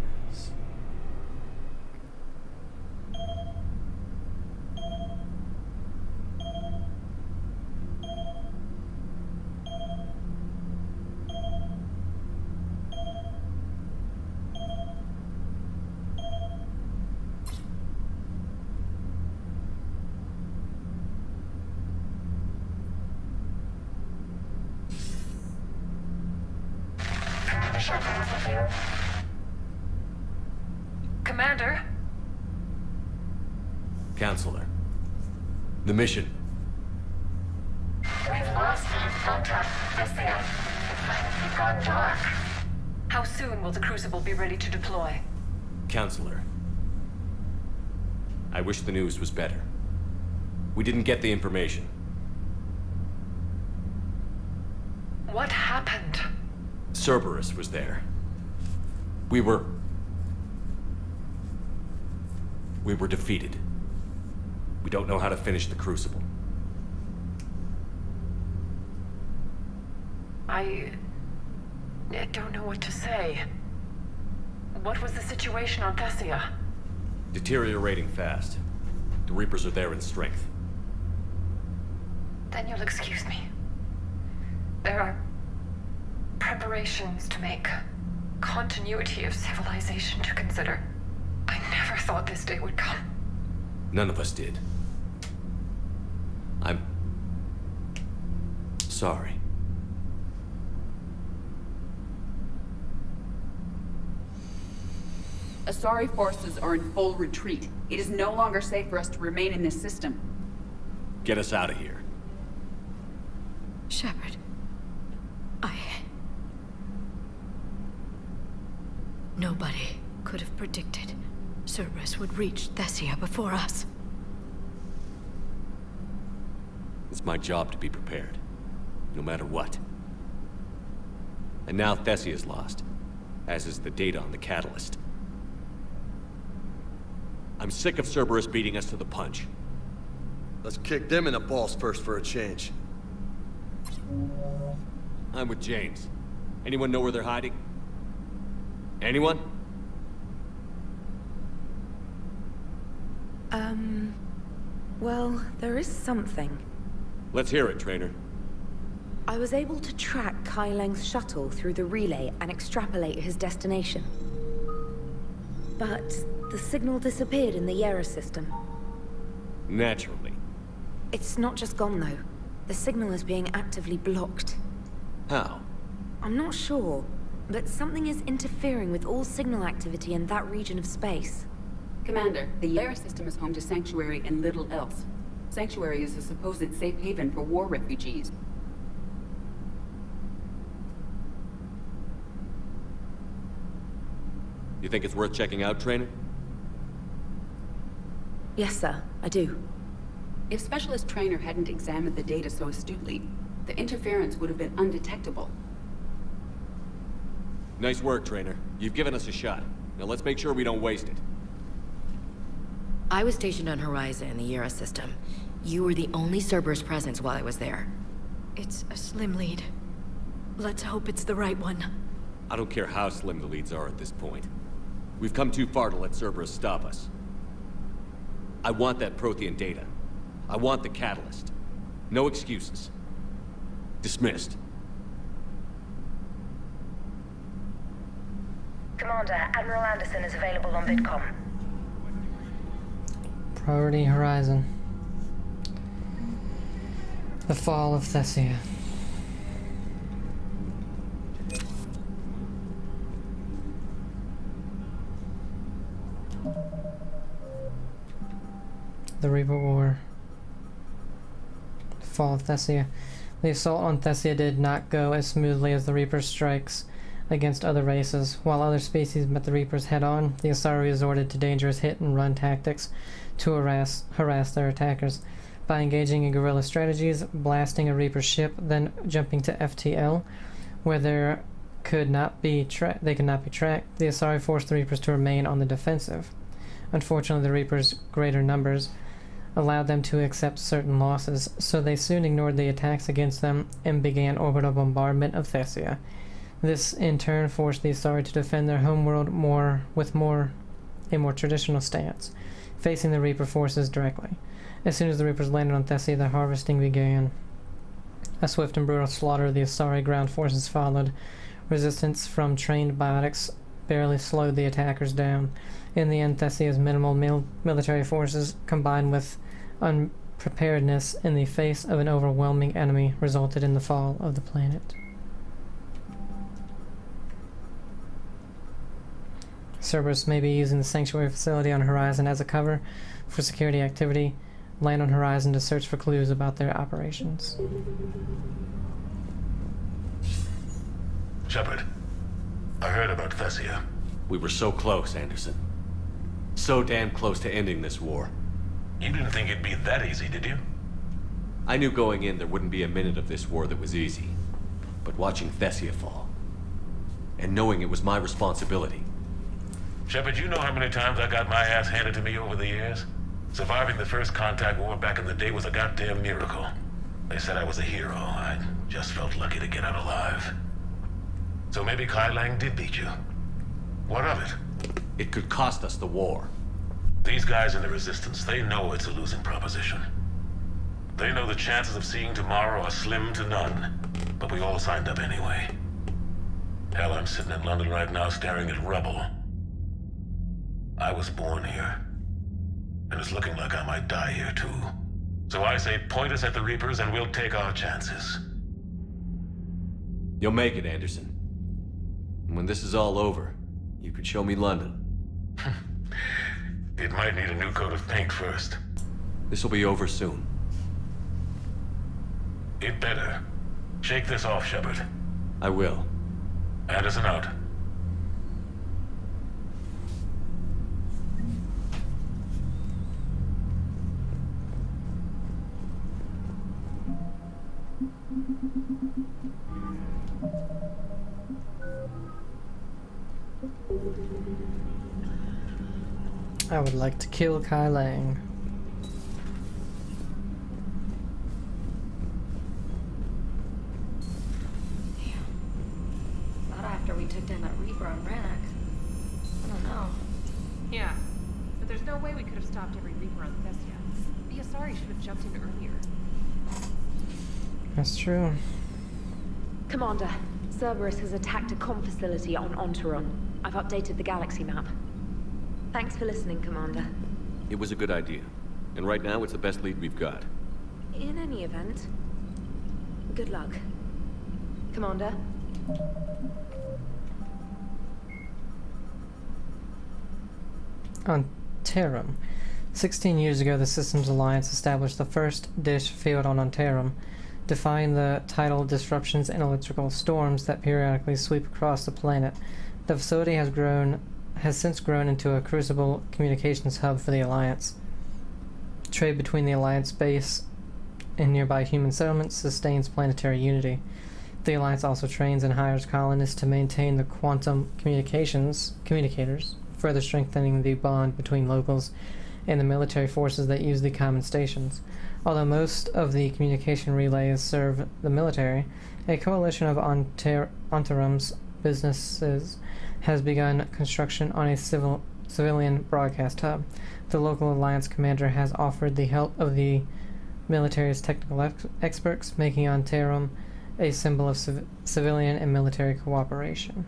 Commander? Counselor. The mission. We've lost contact with the It's gone dark. How soon will the Crucible be ready to deploy? Counselor. I wish the news was better. We didn't get the information. What happened? Cerberus was there. We were defeated. We don't know how to finish the Crucible. I don't know what to say. What was the situation on Thessia? Deteriorating fast. The Reapers are there in strength. Then you'll excuse me. There are preparations to make, continuity of civilization to consider. I never thought this day would come. None of us did. I'm sorry. Asari forces are in full retreat. It is no longer safe for us to remain in this system. Get us out of here. Shepard. Nobody could have predicted Cerberus would reach Thessia before us. It's my job to be prepared, no matter what. And now Thessia's lost, as is the data on the catalyst. I'm sick of Cerberus beating us to the punch. Let's kick them in the balls first for a change. I'm with James. Anyone know where they're hiding? Anyone? Well, there is something. Let's hear it, Trainer. I was able to track Kai Leng's shuttle through the relay and extrapolate his destination. But the signal disappeared in the Yera system. Naturally. It's not just gone, though. The signal is being actively blocked. How? I'm not sure, but something is interfering with all signal activity in that region of space. Commander, the Yera system is home to Sanctuary and little else. Sanctuary is a supposed safe haven for war refugees. You think it's worth checking out, Trainer? Yes, sir, I do. If Specialist Trainer hadn't examined the data so astutely, the interference would have been undetectable. Nice work, Trainer. You've given us a shot. Now let's make sure we don't waste it. I was stationed on Horizon in the Yera system. You were the only Cerberus presence while I was there. It's a slim lead. Let's hope it's the right one. I don't care how slim the leads are at this point. We've come too far to let Cerberus stop us. I want that Prothean data. I want the catalyst. No excuses. Dismissed. Commander, Admiral Anderson is available on VidCom. Priority Horizon. The fall of Thessia. The Reaper War. The fall of Thessia. The assault on Thessia did not go as smoothly as the Reaper's strikes against other races. While other species met the Reapers head-on, the Asari resorted to dangerous hit-and-run tactics to harass their attackers. By engaging in guerrilla strategies, blasting a Reaper ship, then jumping to FTL, where they could not be tracked, the Asari forced the Reapers to remain on the defensive. Unfortunately, the Reapers' greater numbers allowed them to accept certain losses, so they soon ignored the attacks against them and began orbital bombardment of Thessia. This, in turn, forced the Asari to defend their homeworld with a more traditional stance, facing the Reaper forces directly. As soon as the Reapers landed on Thessia, their harvesting began. A swift and brutal slaughter of the Asari ground forces followed. Resistance from trained biotics barely slowed the attackers down. In the end, Thessia's minimal military forces, combined with unpreparedness in the face of an overwhelming enemy, resulted in the fall of the planet. Cerberus may be using the Sanctuary facility on Horizon as a cover for security activity. Land on Horizon to search for clues about their operations. Shepard, I heard about Thessia. We were so close, Anderson. So damn close to ending this war. You didn't think it'd be that easy, did you? I knew going in there wouldn't be a minute of this war that was easy. But watching Thessia fall, and knowing it was my responsibility. Shepard, you know how many times I got my ass handed to me over the years? Surviving the first contact war back in the day was a goddamn miracle. They said I was a hero. I just felt lucky to get out alive. So maybe Kai Lang did beat you. What of it? It could cost us the war. These guys in the Resistance, they know it's a losing proposition. They know the chances of seeing tomorrow are slim to none. But we all signed up anyway. Hell, I'm sitting in London right now staring at rubble. I was born here. And it's looking like I might die here too. So I say point us at the Reapers and we'll take our chances. You'll make it, Anderson. And when this is all over, you could show me London. It might need a new coat of paint first. This'll be over soon. It better. Shake this off, Shepard. I will. Anderson out. I would like to kill Kai Lang. Not after we took down that Reaper on Rannoch. I don't know. Yeah, but there's no way we could have stopped every Reaper on Thessia. The Asari should have jumped in earlier. That's true. Commander, Cerberus has attacked a comm facility on Ontaron. I've updated the galaxy map. Thanks for listening, Commander. It was a good idea. And right now, it's the best lead we've got. In any event, good luck. Commander? On Tarum. 16 years ago, the Systems Alliance established the first dish field on Tarum, defying the tidal disruptions and electrical storms that periodically sweep across the planet. The facility has since grown into a crucible communications hub for the Alliance. Trade between the Alliance base and nearby human settlements sustains planetary unity. The Alliance also trains and hires colonists to maintain the quantum communicators, further strengthening the bond between locals and the military forces that use the common stations. Although most of the communication relays serve the military, a coalition of Ontarum's businesses has begun construction on a civilian broadcast hub. The local Alliance commander has offered the help of the military's technical experts, making Ontarum a symbol of civilian and military cooperation.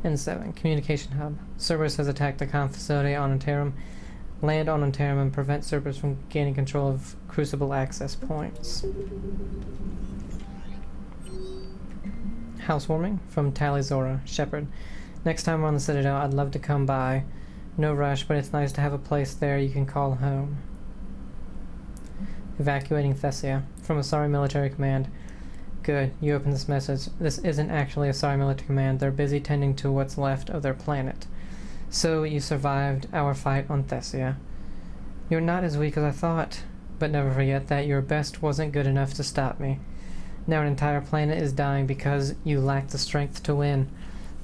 N7, Communication Hub. Cerberus has attacked the comm facility on Ontarum. Land on Ontarum and prevent Cerberus from gaining control of Crucible access points. Housewarming from Talizora, Shepard. Next time we're on the Citadel, I'd love to come by. No rush, but it's nice to have a place there you can call home. Evacuating Thessia from Asari Military Command. Good, you opened this message. This isn't actually Asari Military Command. They're busy tending to what's left of their planet. So you survived our fight on Thessia. You're not as weak as I thought, but never forget that your best wasn't good enough to stop me. Now an entire planet is dying because you lack the strength to win.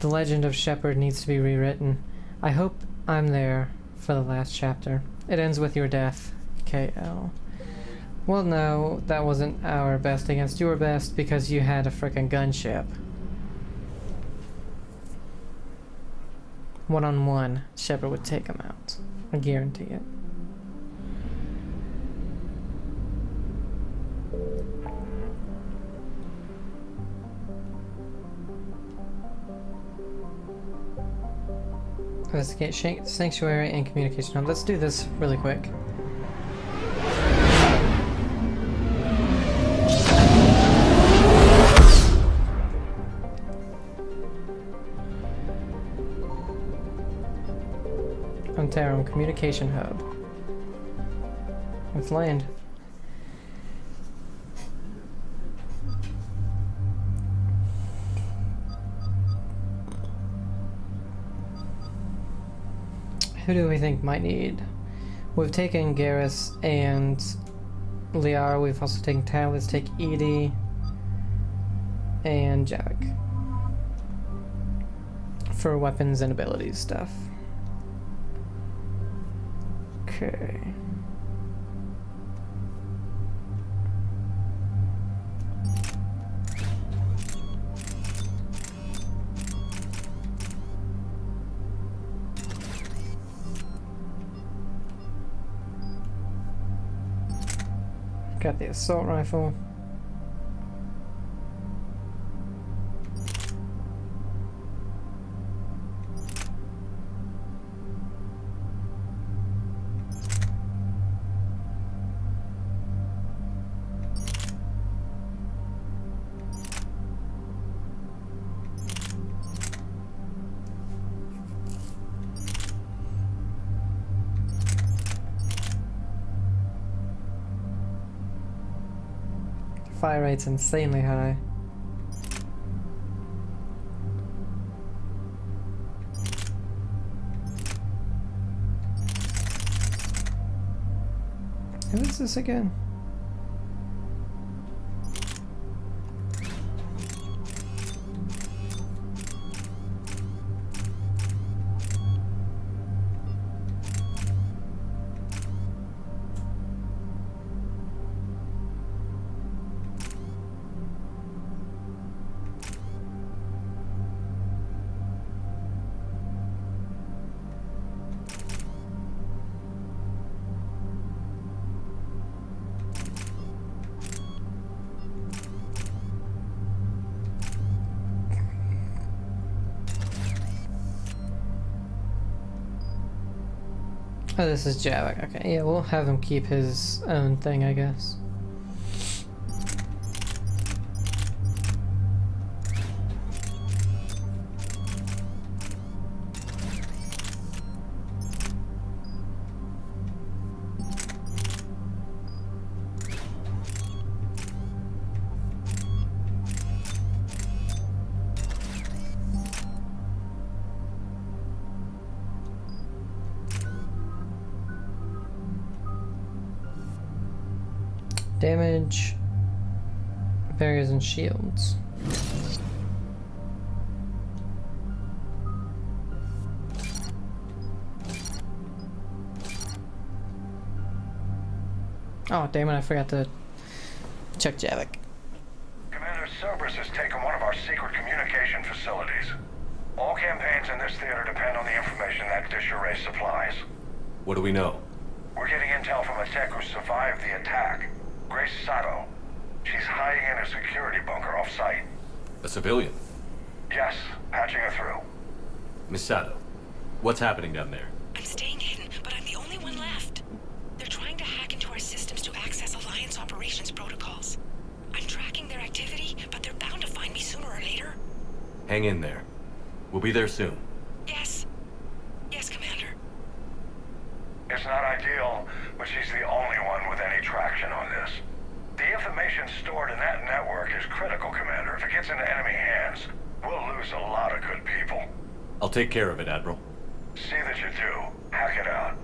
The legend of Shepard needs to be rewritten. I hope I'm there for the last chapter. It ends with your death, KL. Well, no, that wasn't our best against your best because you had a frickin' gunship. One-on-one, Shepard would take him out. I guarantee it. Investigate Sanctuary and Communication Hub. Let's do this really quick. Ontarum Communication Hub. Let's land. Who do we think might need? We've taken Garrus and Liara. We've also taken Tal. Let's take Edie and Javik for weapons and abilities stuff. Okay. Got the assault rifle. Fire rate's insanely high. Who is this again? Oh, this is Javik. Okay, yeah, we'll have him keep his own thing, I guess. Damage, barriers and shields. Oh, damn it, I forgot to check Javik. Commander Cerberus has taken one of our secret communication facilities. All campaigns in this theater depend on the information that dish array supplies. What do we know? We're getting intel from a tech who survived the attack. Grace Sato. She's hiding in a security bunker off-site. A civilian? Yes, patching her through. Miss Sato, what's happening down there? I'm staying hidden, but I'm the only one left. They're trying to hack into our systems to access Alliance operations protocols. I'm tracking their activity, but they're bound to find me sooner or later. Hang in there. We'll be there soon. Yes. Yes, Commander. It's not ideal, but she's the only one with any traction on this. The information stored in that network is critical, Commander. If it gets into enemy hands, we'll lose a lot of good people. I'll take care of it, Admiral. See that you do. Hack it out.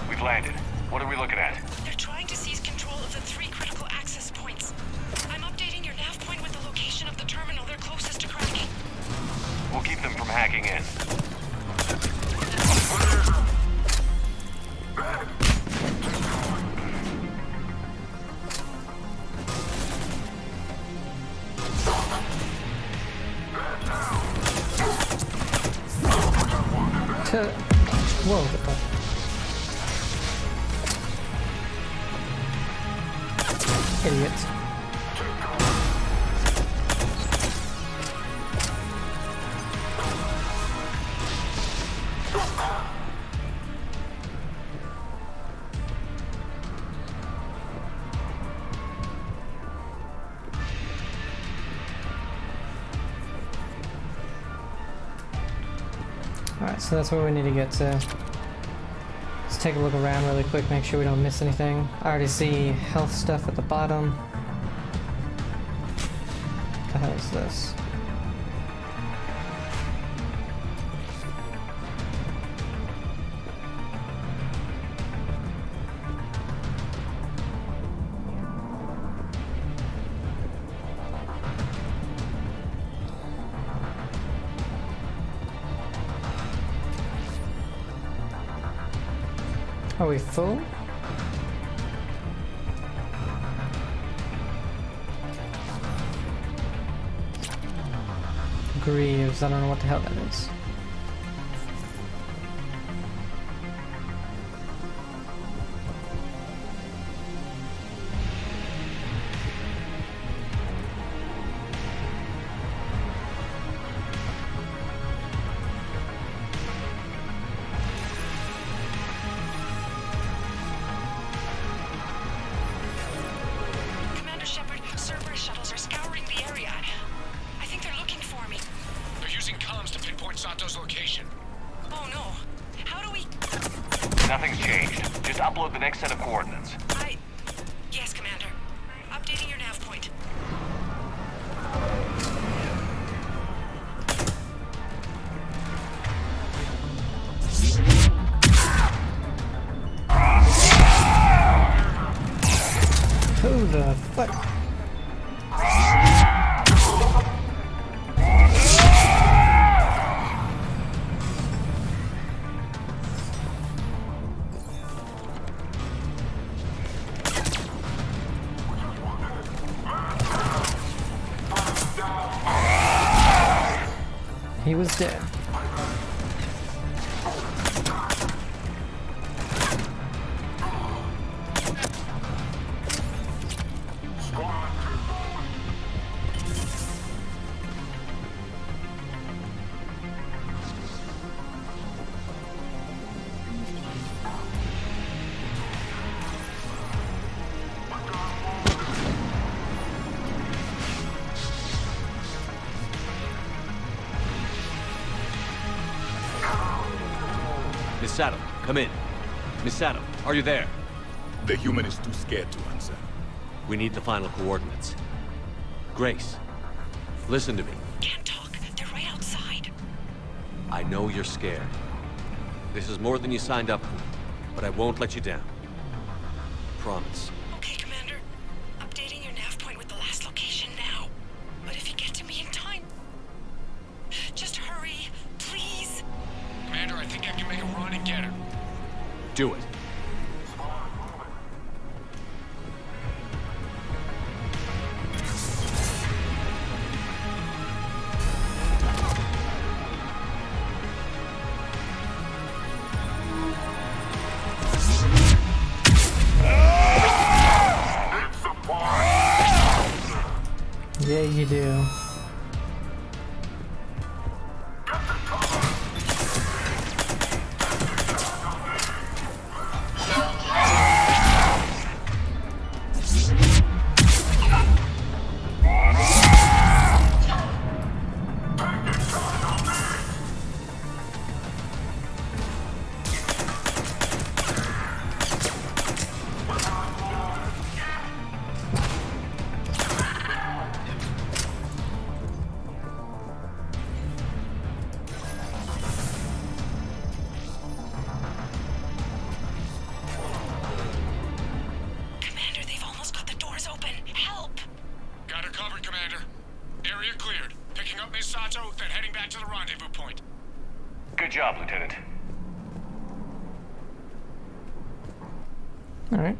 We've landed. What are we looking at? They're trying to seize control of the 3 critical access points. I'm updating your nav point with the location of the terminal they're closest to cracking. We'll keep them from hacking in. Whoa, what the fuck? Idiots. Alright, so that's where we need to get to. Let's take a look around really quick, make sure we don't miss anything. I already see health stuff at the bottom. What the hell is this? Are we full? Greaves, I don't know what the hell that is. Nothing's changed. Just upload the next set of coordinates. Yes, Commander. Updating your nav point. Who the fuck? He was dead. Miss Sato, come in. Miss Sato, are you there? The human is too scared to answer. We need the final coordinates. Grace, listen to me. Can't talk. They're right outside. I know you're scared. This is more than you signed up for, but I won't let you down. Promise. Okay, Commander. Updating your nav point with the last location now. But if you get to me in time, just hurry, please. Commander, I think I can make a run and get her. Do it. Yeah, you do. Good job, Lieutenant. All right.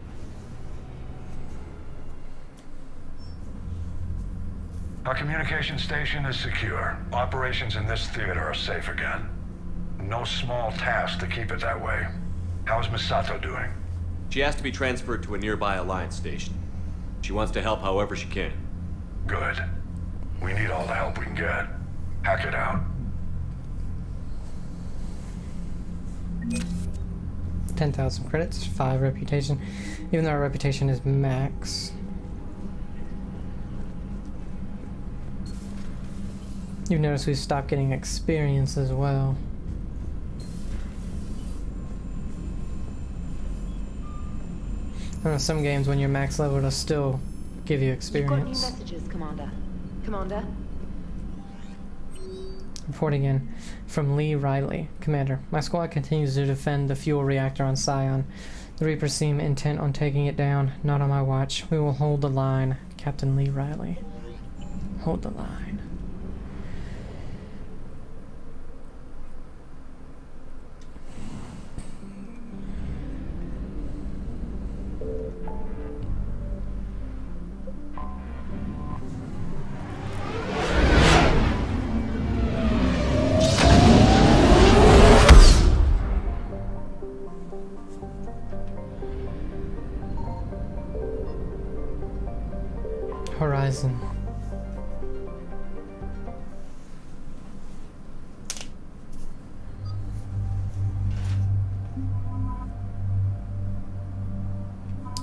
Our communication station is secure. Operations in this theater are safe again. No small task to keep it that way. How is Misato doing? She has to be transferred to a nearby Alliance station. She wants to help however she can. Good. We need all the help we can get. Hack it out. 10,000 credits, 5 reputation. Even though our reputation is max. You've noticed we've stopped getting experience as well. I know some games when you're max level it'll still give you experience. You've got new messages, Commander. Commander? Reporting in from Lee Riley. Commander, my squad continues to defend the fuel reactor on Scion. The Reapers seem intent on taking it down. Not on my watch. We will hold the line. Captain Lee Riley. Hold the line. Horizon.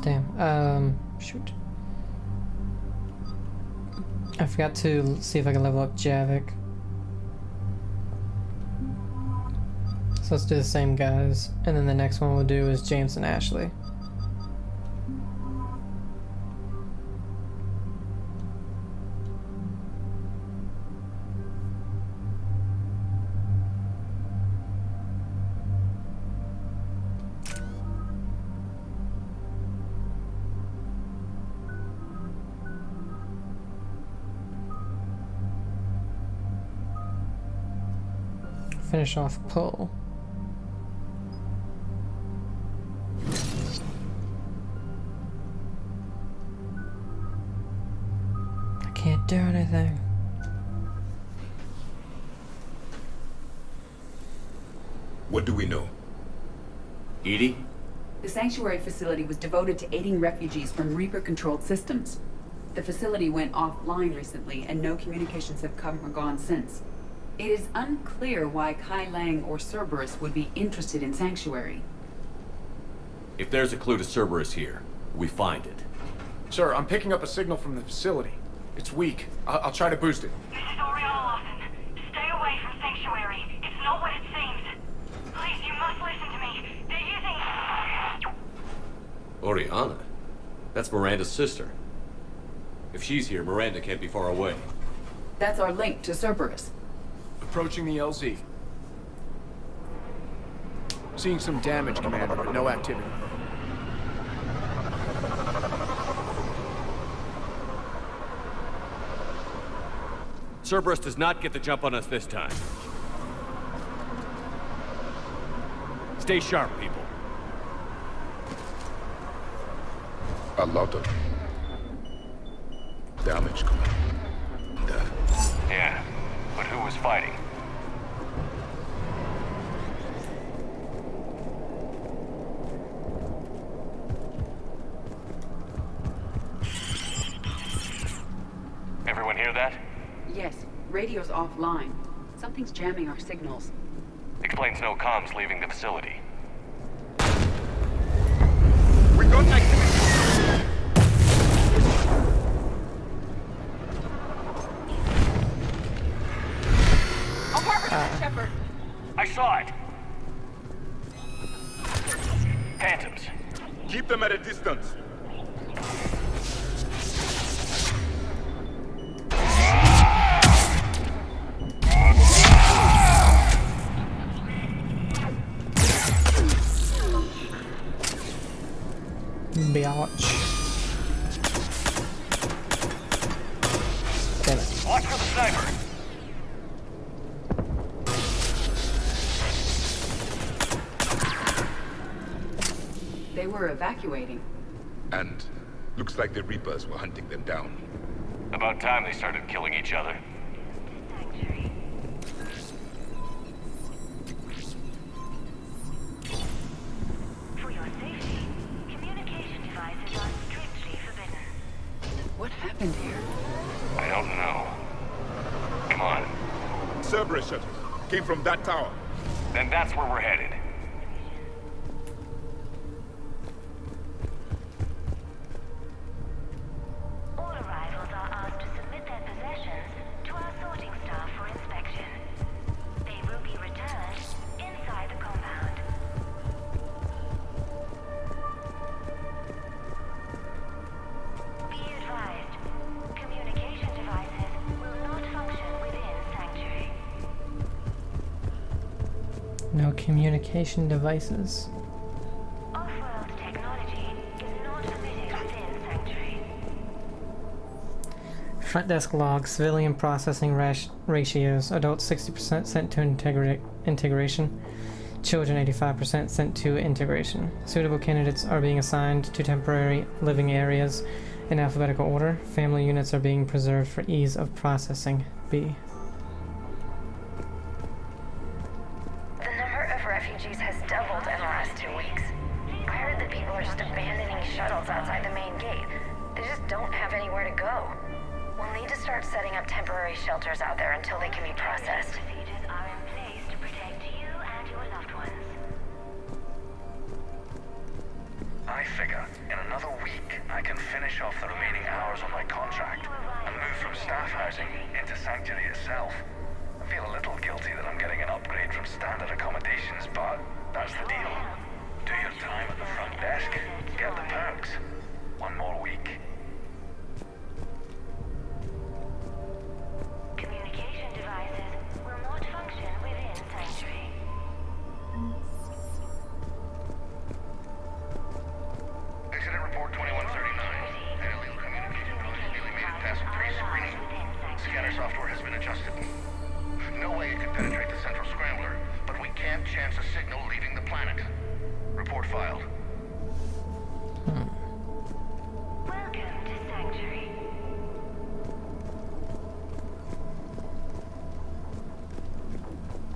Damn, shoot. I forgot to see if I can level up Javik. So let's do the same guys, and then the next one we'll do is James and Ashley. Finish off pull. I can't do anything. What do we know? Edie? The Sanctuary facility was devoted to aiding refugees from Reaper-controlled systems. The facility went offline recently, and no communications have come or gone since. It is unclear why Kai Lang or Cerberus would be interested in Sanctuary. If there's a clue to Cerberus here, we find it. Sir, I'm picking up a signal from the facility. It's weak. I'll try to boost it. This is Oriana Lawson. Stay away from Sanctuary. It's not what it seems. Please, you must listen to me. They're using... Oriana? That's Miranda's sister. If she's here, Miranda can't be far away. That's our link to Cerberus. Approaching the LZ. Seeing some damage, Commander, but no activity. Cerberus does not get the jump on us this time. Stay sharp, people. A lot of damage, Commander. Yeah, but who was fighting? Everyone hear that? Yes, radio's offline. Something's jamming our signals. Explains no comms leaving the facility. We got activity! Shepard. I saw it! Phantoms. Keep them at a distance. Biatch. Damn it. Watch for the sniper. They were evacuating. And looks like the Reapers were hunting them down. About time they started killing each other. For your safety, communication devices are strictly forbidden. What happened here? I don't know. Come on. Cerberus shuttles came from that tower. Then that's where we're headed. All arrivals are asked to submit their possessions to our sorting staff for inspection. They will be returned inside the compound. Be advised, communication devices will not function within Sanctuary. No communication devices. Off-world technology is not permitted within Sanctuary. Front desk log, civilian processing ratios. Adults 60% sent to integration. Children 85% sent to integration. Suitable candidates are being assigned to temporary living areas in alphabetical order. Family units are being preserved for ease of processing. B. The number of refugees has doubled in the last 2 weeks. I heard that people are just abandoning shuttles outside the main gate. They just don't have anywhere to go. We'll need to start setting up temporary shelters out there until they can be processed. Procedures are in place to protect you and your loved ones. I figure in another week I can finish off the remaining hours on my contract and move from staff housing into Sanctuary itself. I feel a little guilty that I'm getting an upgrade from standard accommodations, but that's the deal. Do your time at the front desk, get the perks. One more week. Communication devices will not function within Sanctuary. Incident report 2139. An illegal communication device nearly made it past pre-screening. Scanner software has been adjusted. No way it could penetrate the central scrambler, but we can't chance a signal leaving the planet. Report filed. Welcome to Sanctuary.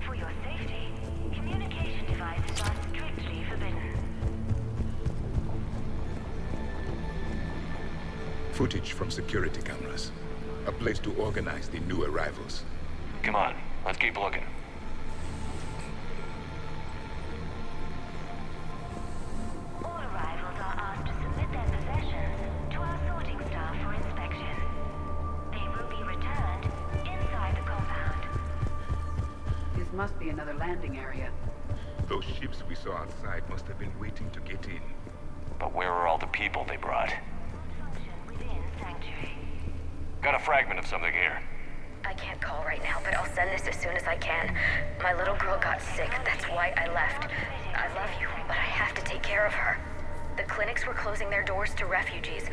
For your safety, communication devices are strictly forbidden. Footage from security cameras. A place to organize the new arrivals. Come on, let's keep looking. All arrivals are asked to submit their possessions to our sorting staff for inspection. They will be returned inside the compound. This must be another landing area. Those ships we saw outside must have been waiting to get in. But where are all the people they brought? Within Sanctuary. Got a fragment of something here. I can't call right now, but I'll send this as soon as I can. My little girl got sick, that's why I left. I love you, but I have to take care of her. The clinics were closing their doors to refugees.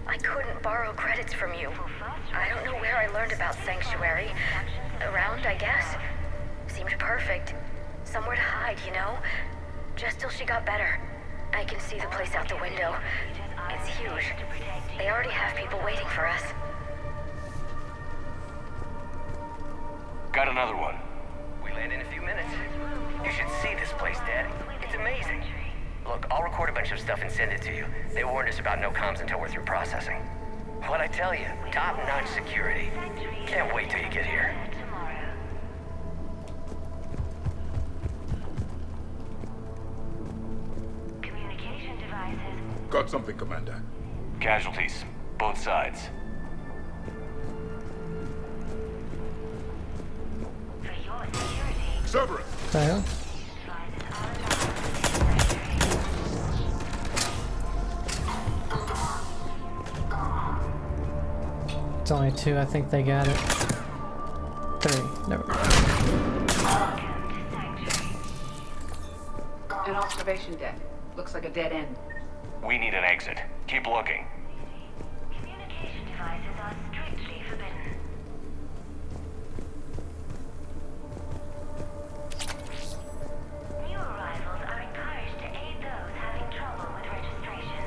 I couldn't borrow credits from you. I don't know where I learned about Sanctuary. Around, I guess. Seemed perfect. Somewhere to hide, you know? Just till she got better. I can see the place out the window. It's huge. They already have people waiting for us. Got another one. We land in a few minutes. You should see this place, Dad. It's amazing. Look, I'll record a bunch of stuff and send it to you. They warned us about no comms until we're through processing. What'd I tell you? Top-notch security. Can't wait till you get here. Communication devices. Got something, Commander. Casualties. Both sides. For your security. Cerberus! The hell? It's only 2, I think they got it. 3, never mind. An observation deck. Looks like a dead end. We need an exit. Keep looking. Communication devices are strictly forbidden. New arrivals are encouraged to aid those having trouble with registration.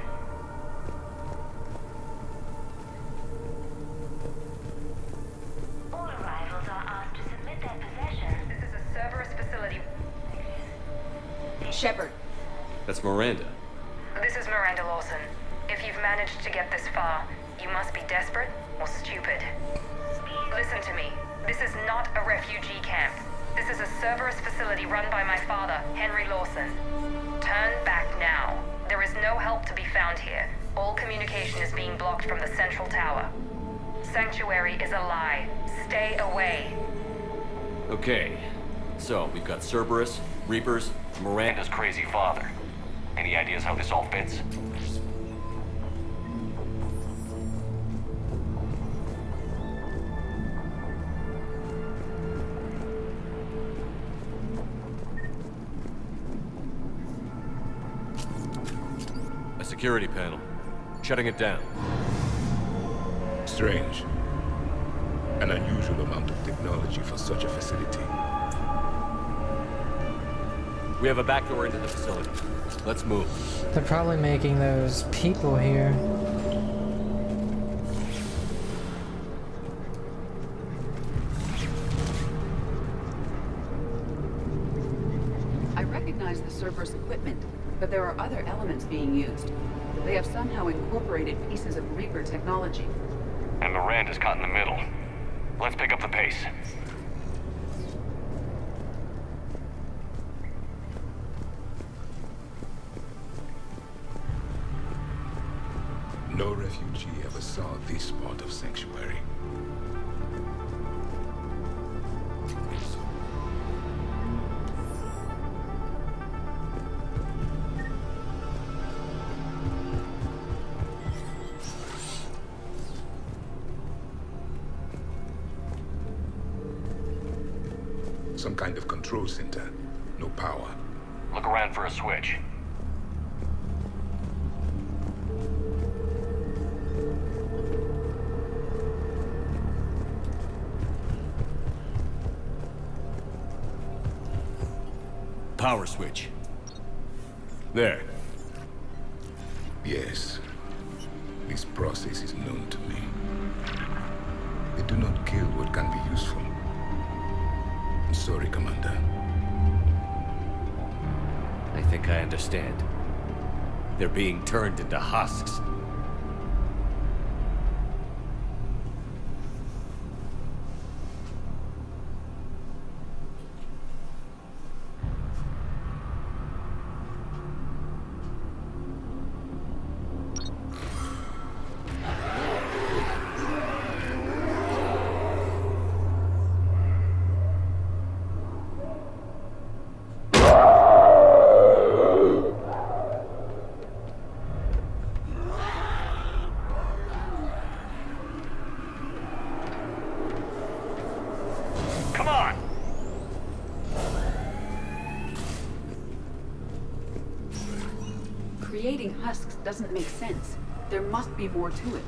All arrivals are asked to submit their possessions. This is a Cerberus facility. Shepard. That's Miranda. This is Miranda Lawson. If you've managed to get this far, you must be desperate or stupid. Listen to me. This is not a refugee camp. This is a Cerberus facility run by my father, Henry Lawson. Turn back now. There is no help to be found here. All communication is being blocked from the central tower. Sanctuary is a lie. Stay away. Okay. So, we've got Cerberus, Reapers, Miranda's crazy father. Any ideas how this all fits? a security panel. Shutting it down. Strange. An unusual amount of technology for such a facility. We have a back door into the facility. Let's move. They're probably making those people here. I recognize the Cerberus equipment, but there are other elements being used. They have somehow incorporated pieces of Reaper technology. And Miranda's caught in the middle. Let's pick up the pace. No refugee ever saw this part of Sanctuary. Some kind of control center. No power. Look around for a switch. Power switch. There. Yes. This process is known to me. They do not kill what can be useful. I'm sorry, Commander. I think I understand. They're being turned into husks. Creating husks doesn't make sense. There must be more to it.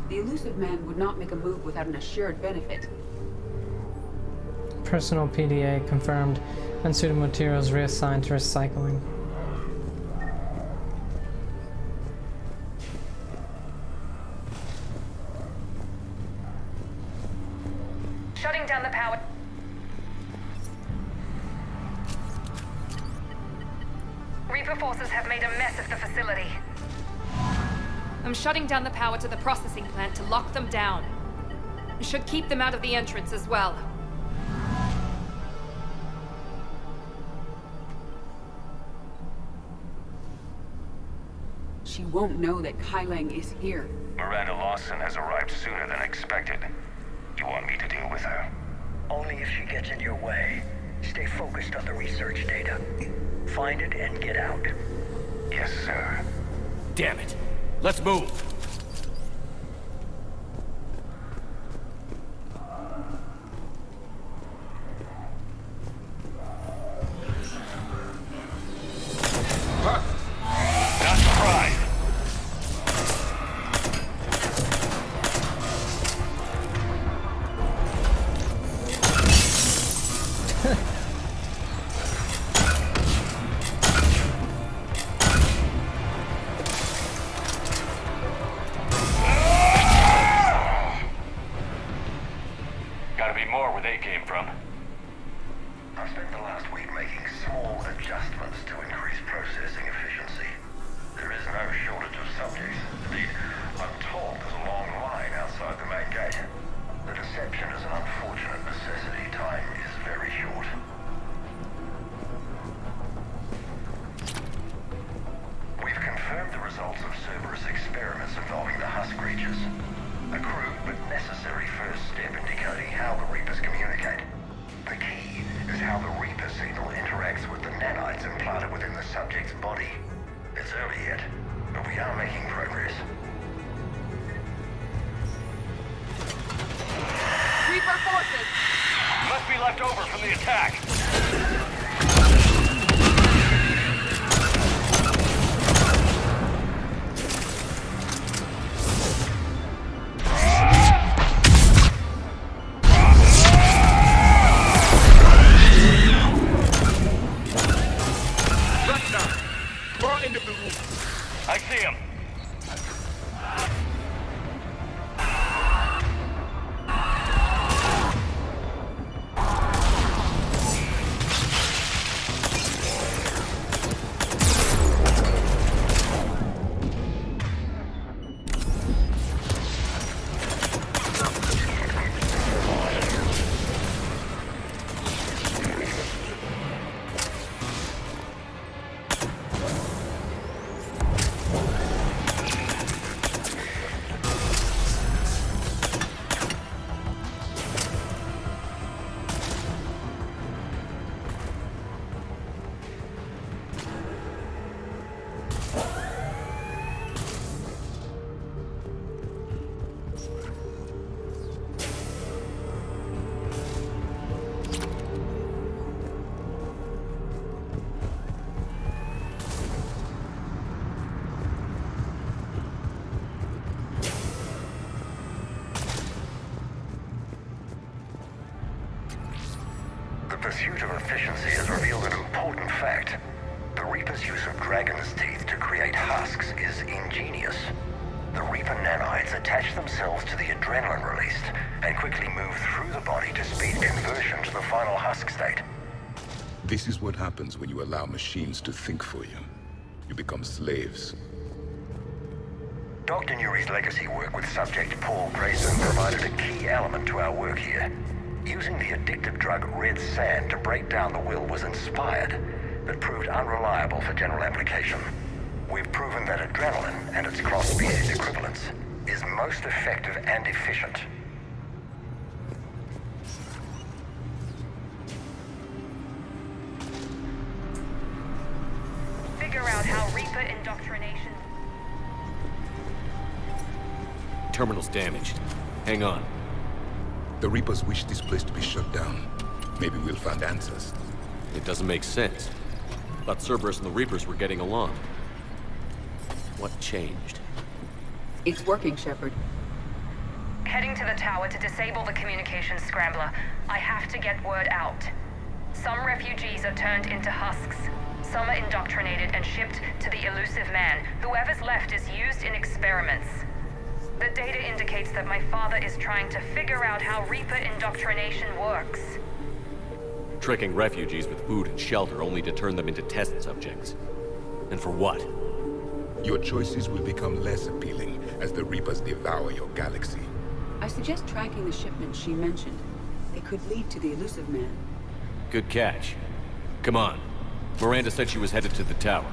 The Illusive Man would not make a move without an assured benefit. Personal PDA confirmed. Unsuited materials reassigned to recycling. Shutting down the power. Reaper forces have made a mess of the facility. I'm shutting down the power to the processing plant to lock them down. It should keep them out of the entrance as well. She won't know that Kai Leng is here. Miranda Lawson has arrived sooner than expected. You want me to deal with her? Only if she gets in your way. Stay focused on the research data. Find it and get out. Yes, sir. Damn it. Let's move. Not surprised. Gotta be more where they came from. I've spent the last week making small adjustments to increase processing efficiency. There is no shortage of subjects. Indeed, I'm told there's a long line outside the main gate. The deception is an unfortunate necessity. Time is very short. We've confirmed the results of Cerberus experiments involving the husk creatures. A crude but necessary first step in decoding how the Reapers communicate. The key is how the Reaper signal interacts with the nanites implanted within the subject's body. It's early yet, but we are making progress. Reaper forces! Must be left over from the attack. I see him. The pursuit of efficiency has revealed an important fact. The Reaper's use of dragon's teeth to create husks is ingenious. The Reaper nanites attach themselves to the adrenaline released and quickly move through the body to speed conversion to the final husk state. This is what happens when you allow machines to think for you. You become slaves. Dr. Nuri's legacy work with subject Paul Grayson provided a key element to our work here. Using the addictive drug Red Sand to break down the will was inspired, but proved unreliable for general application. We've proven that adrenaline and its cross-species equivalents is most effective and efficient. Figure out how Reaper indoctrination... Terminal's damaged. Hang on. The Reapers wish this place to be shut down. Maybe we'll find answers. It doesn't make sense. Thought Cerberus and the Reapers were getting along. What changed? It's working, Shepard. Heading to the tower to disable the communications scrambler. I have to get word out. Some refugees are turned into husks. Some are indoctrinated and shipped to the elusive man. Whoever's left is used in experiments. The data indicates that my father is trying to figure out how Reaper indoctrination works. Tricking refugees with food and shelter only to turn them into test subjects. And for what? Your choices will become less appealing as the Reapers devour your galaxy. I suggest tracking the shipment she mentioned. It could lead to the Elusive Man. Good catch. Come on. Miranda said she was headed to the tower.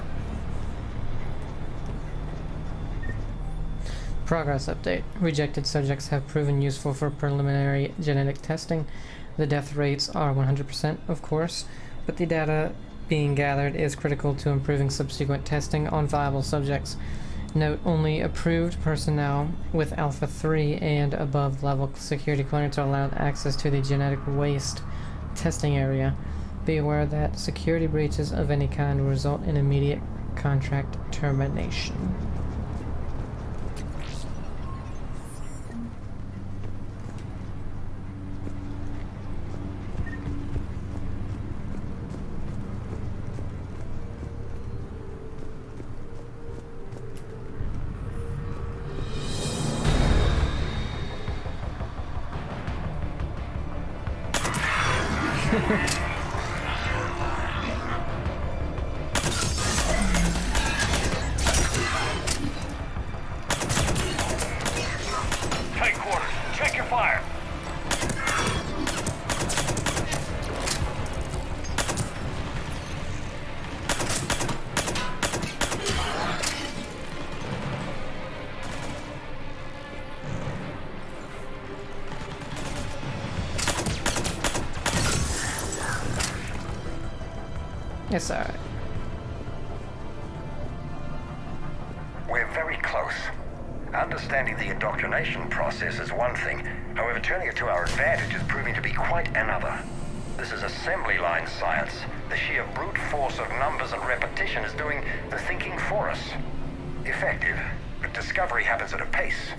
Progress update. Rejected subjects have proven useful for preliminary genetic testing. The death rates are 100%, of course, but the data being gathered is critical to improving subsequent testing on viable subjects. Note, only approved personnel with Alpha 3 and above level security clearance are allowed access to the genetic waste testing area. Be aware that security breaches of any kind will result in immediate contract termination. Tight quarters. Check your fire. Yes, alright. We're very close. Understanding the indoctrination process is one thing. However, turning it to our advantage is proving to be quite another. This is assembly line science. The sheer brute force of numbers and repetition is doing the thinking for us. Effective, but discovery happens at a pace.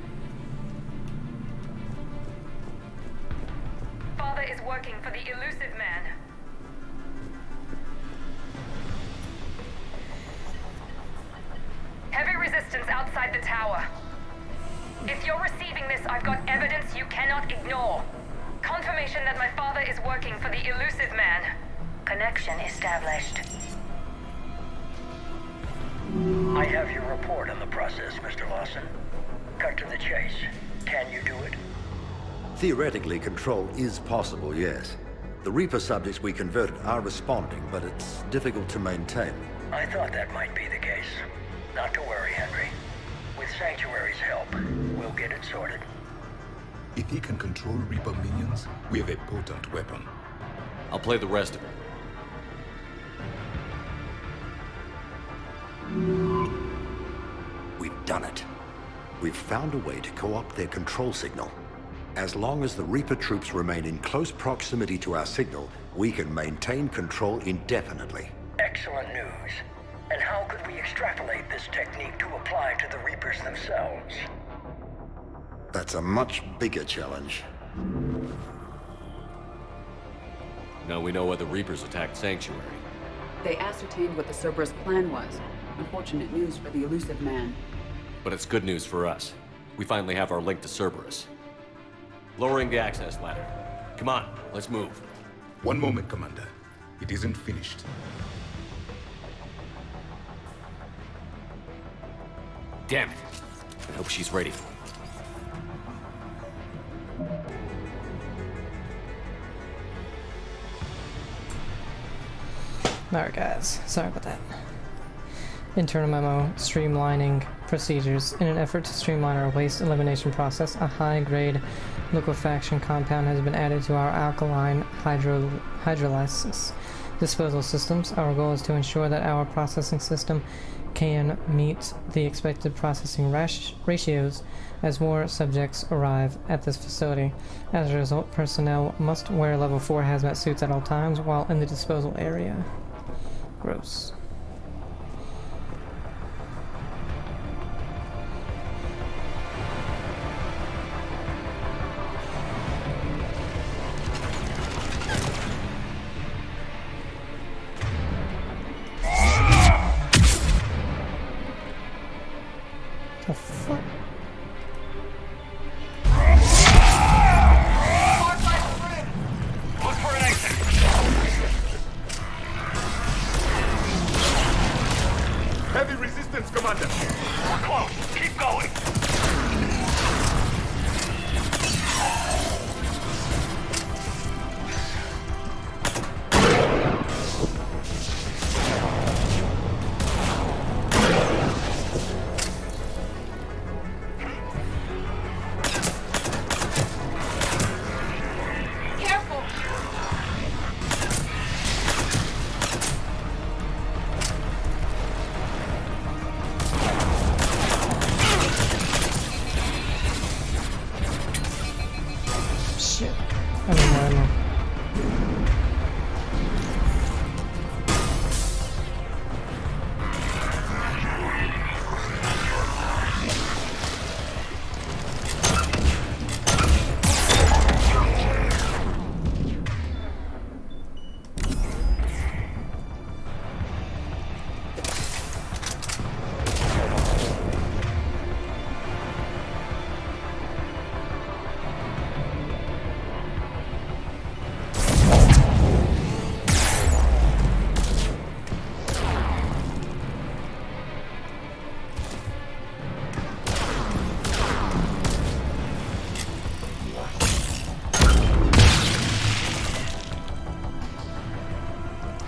Father is working for the Elusive Man. Heavy resistance outside the tower. If you're receiving this, I've got evidence you cannot ignore. Confirmation that my father is working for the Elusive Man. Connection established. I have your report on the process, Mr. Lawson. Cut to the chase. Can you do it? Theoretically, control is possible, yes. The Reaper subjects we converted are responding, but it's difficult to maintain. I thought that might be the case. Not to worry, Henry. With Sanctuary's help, we'll get it sorted. If he can control Reaper minions, we have a potent weapon. I'll play the rest of it. We've done it. We've found a way to co-opt their control signal. As long as the Reaper troops remain in close proximity to our signal, we can maintain control indefinitely. Excellent news. And how could we extrapolate this technique to apply to the Reapers themselves? That's a much bigger challenge. Now we know why the Reapers attacked Sanctuary. They ascertained what the Cerberus plan was. Unfortunate news for the Elusive Man. But it's good news for us. We finally have our link to Cerberus. Lowering the access ladder. Come on, let's move. One moment, Commander. It isn't finished. Damn it. I hope she's ready. Alright guys, sorry about that. Internal memo, streamlining procedures. In an effort to streamline our waste elimination process, a high-grade liquefaction compound has been added to our alkaline hydrolysis disposal systems. Our goal is to ensure that our processing system can meet the expected processing ratios as more subjects arrive at this facility. As a result, personnel must wear level 4 hazmat suits at all times while in the disposal area. Gross. The fuck?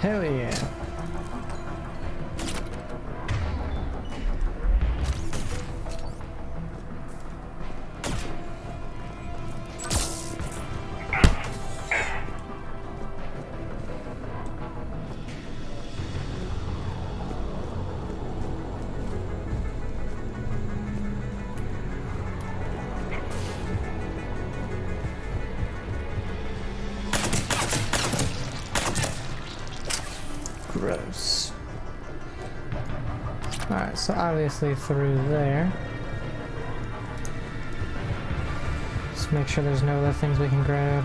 Hell yeah. Gross. Alright, so obviously through there. Just make sure there's no other things we can grab.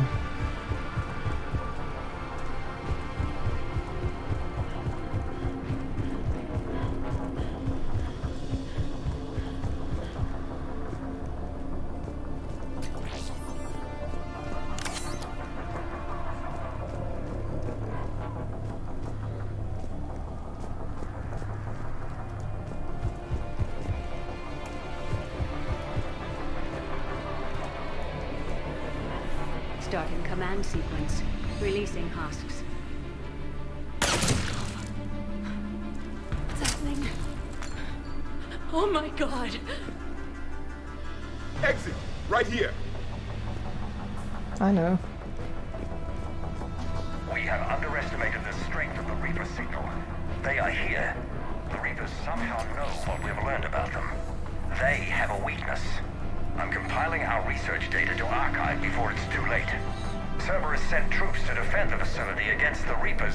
Starting command sequence. Releasing husks. What's happening? Oh my god. Exit! Right here! I know. We have underestimated the strength of the Reaper signal. They are here. The Reapers somehow know what we've learned about them. They have a weakness. I'm compiling our research data to archive before it's too late. Cerberus sent troops to defend the facility against the Reapers.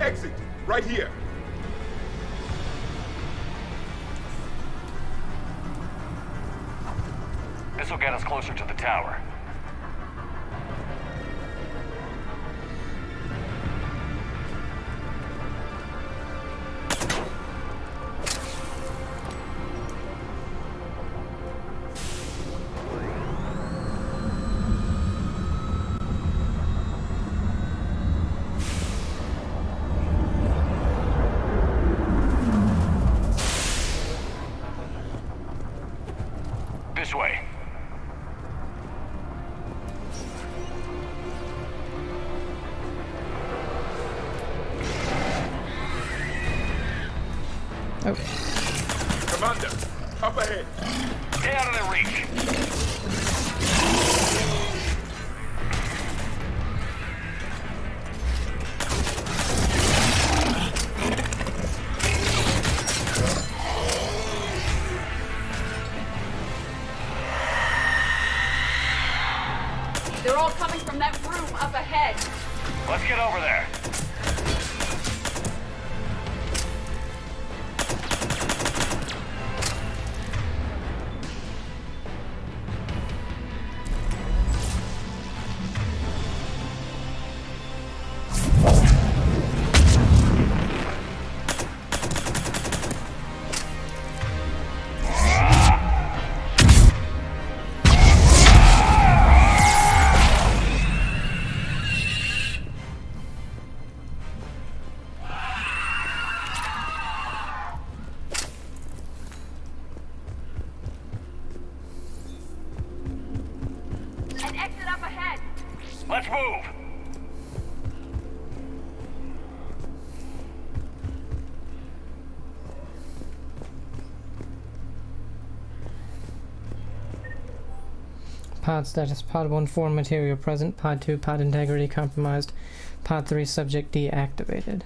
Exit! Right here! This will get us closer to the tower. This way. Oh. Commander, up ahead. Stay out of their reach. They're all coming from that room up ahead. Let's get over there. Let's move! Pod status: Pod 1 foreign material present. Pod 2 pod integrity compromised. Pod 3 subject deactivated.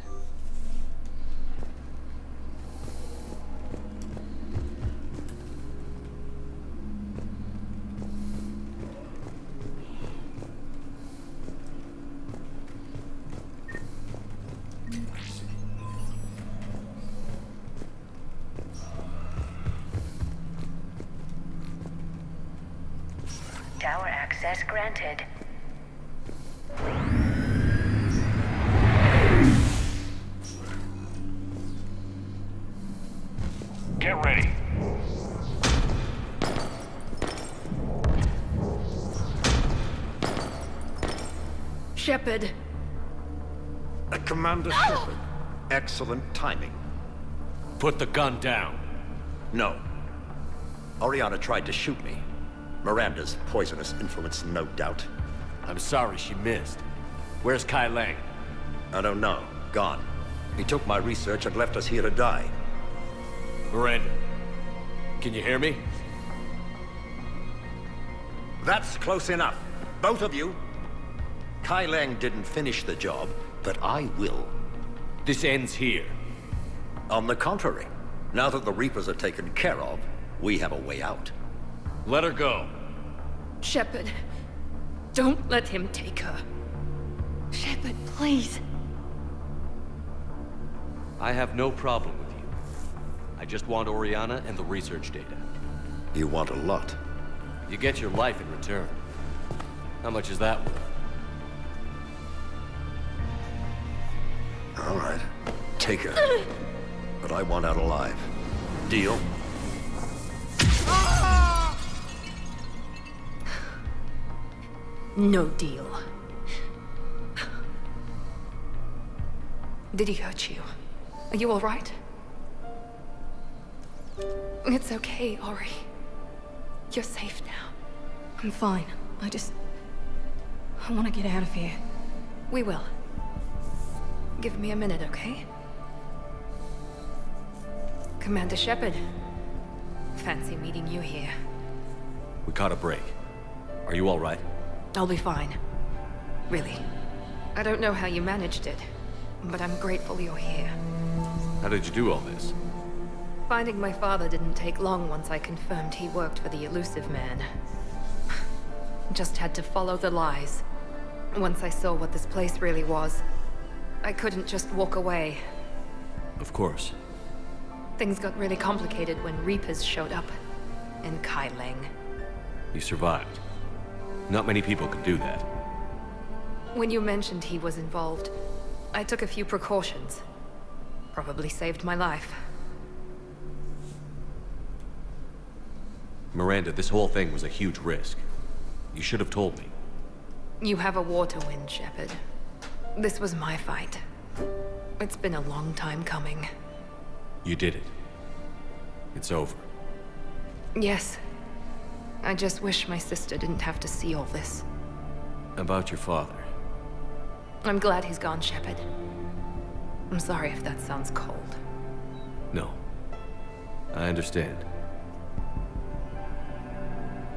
Tower access granted. Get ready. Shepard. Commander Shepard. Excellent timing. Put the gun down. No. Oriana tried to shoot me. Miranda's poisonous influence, no doubt. I'm sorry she missed. Where's Kai Lang? I don't know. Gone. He took my research and left us here to die. Miranda, can you hear me? That's close enough. Both of you. Kai Lang didn't finish the job, but I will. This ends here. On the contrary, now that the Reapers are taken care of, we have a way out. Let her go. Shepard, don't let him take her. Shepard, please. I have no problem with you. I just want Oriana and the research data. You want a lot. You get your life in return. How much is that worth? All right. Take her. But I want out alive. Deal? No deal. Did he hurt you? Are you all right? It's okay, Ori. You're safe now. I'm fine. I want to get out of here. We will. Give me a minute, okay? Commander Shepard. Fancy meeting you here. We caught a break. Are you all right? I'll be fine. Really. I don't know how you managed it, but I'm grateful you're here. How did you do all this? Finding my father didn't take long once I confirmed he worked for the Elusive Man. Just had to follow the lies. Once I saw what this place really was, I couldn't just walk away. Of course. Things got really complicated when Reapers showed up. And Kai Lang. You survived. Not many people could do that. When you mentioned he was involved, I took a few precautions. Probably saved my life. Miranda, this whole thing was a huge risk. You should have told me. You have a war to win, Shepard. This was my fight. It's been a long time coming. You did it. It's over. Yes. I just wish my sister didn't have to see all this. About your father. I'm glad he's gone, Shepard. I'm sorry if that sounds cold. No. I understand.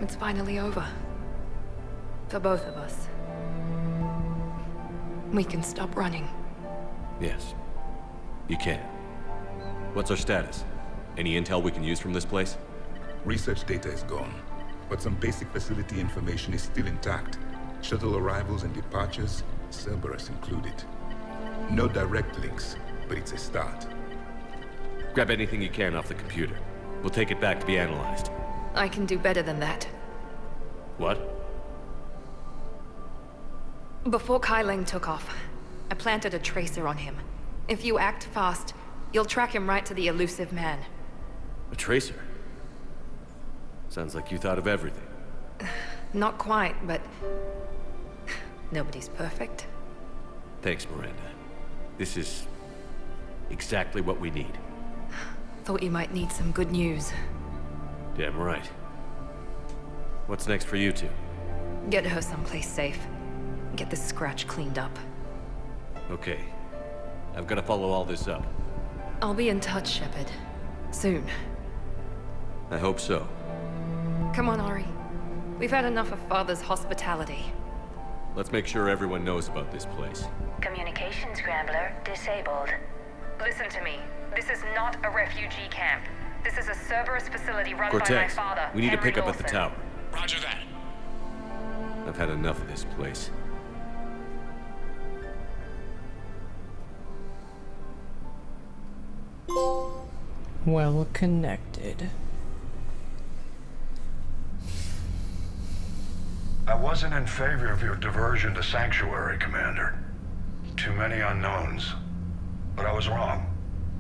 It's finally over. For both of us. We can stop running. Yes. You can. What's our status? Any intel we can use from this place? Research data is gone, but some basic facility information is still intact. Shuttle arrivals and departures, Cerberus included. No direct links, but it's a start. Grab anything you can off the computer. We'll take it back to be analyzed. I can do better than that. What? Before Kai Lang took off, I planted a tracer on him. If you act fast, you'll track him right to the Elusive Man. A tracer? Sounds like you thought of everything. Not quite, but... nobody's perfect. Thanks, Miranda. This is... exactly what we need. Thought you might need some good news. Damn right. What's next for you two? Get her someplace safe. Get this scratch cleaned up. Okay. I've got to follow all this up. I'll be in touch, Shepard. Soon. I hope so. Come on, Ori. We've had enough of Father's hospitality. Let's make sure everyone knows about this place. Communication scrambler disabled. Listen to me. This is not a refugee camp. This is a Cerberus facility run by my Cortez, father, we need to Henry pick up at the Lawson. tower. Roger that. I've had enough of this place. Well connected. I wasn't in favor of your diversion to Sanctuary, Commander. Too many unknowns. But I was wrong.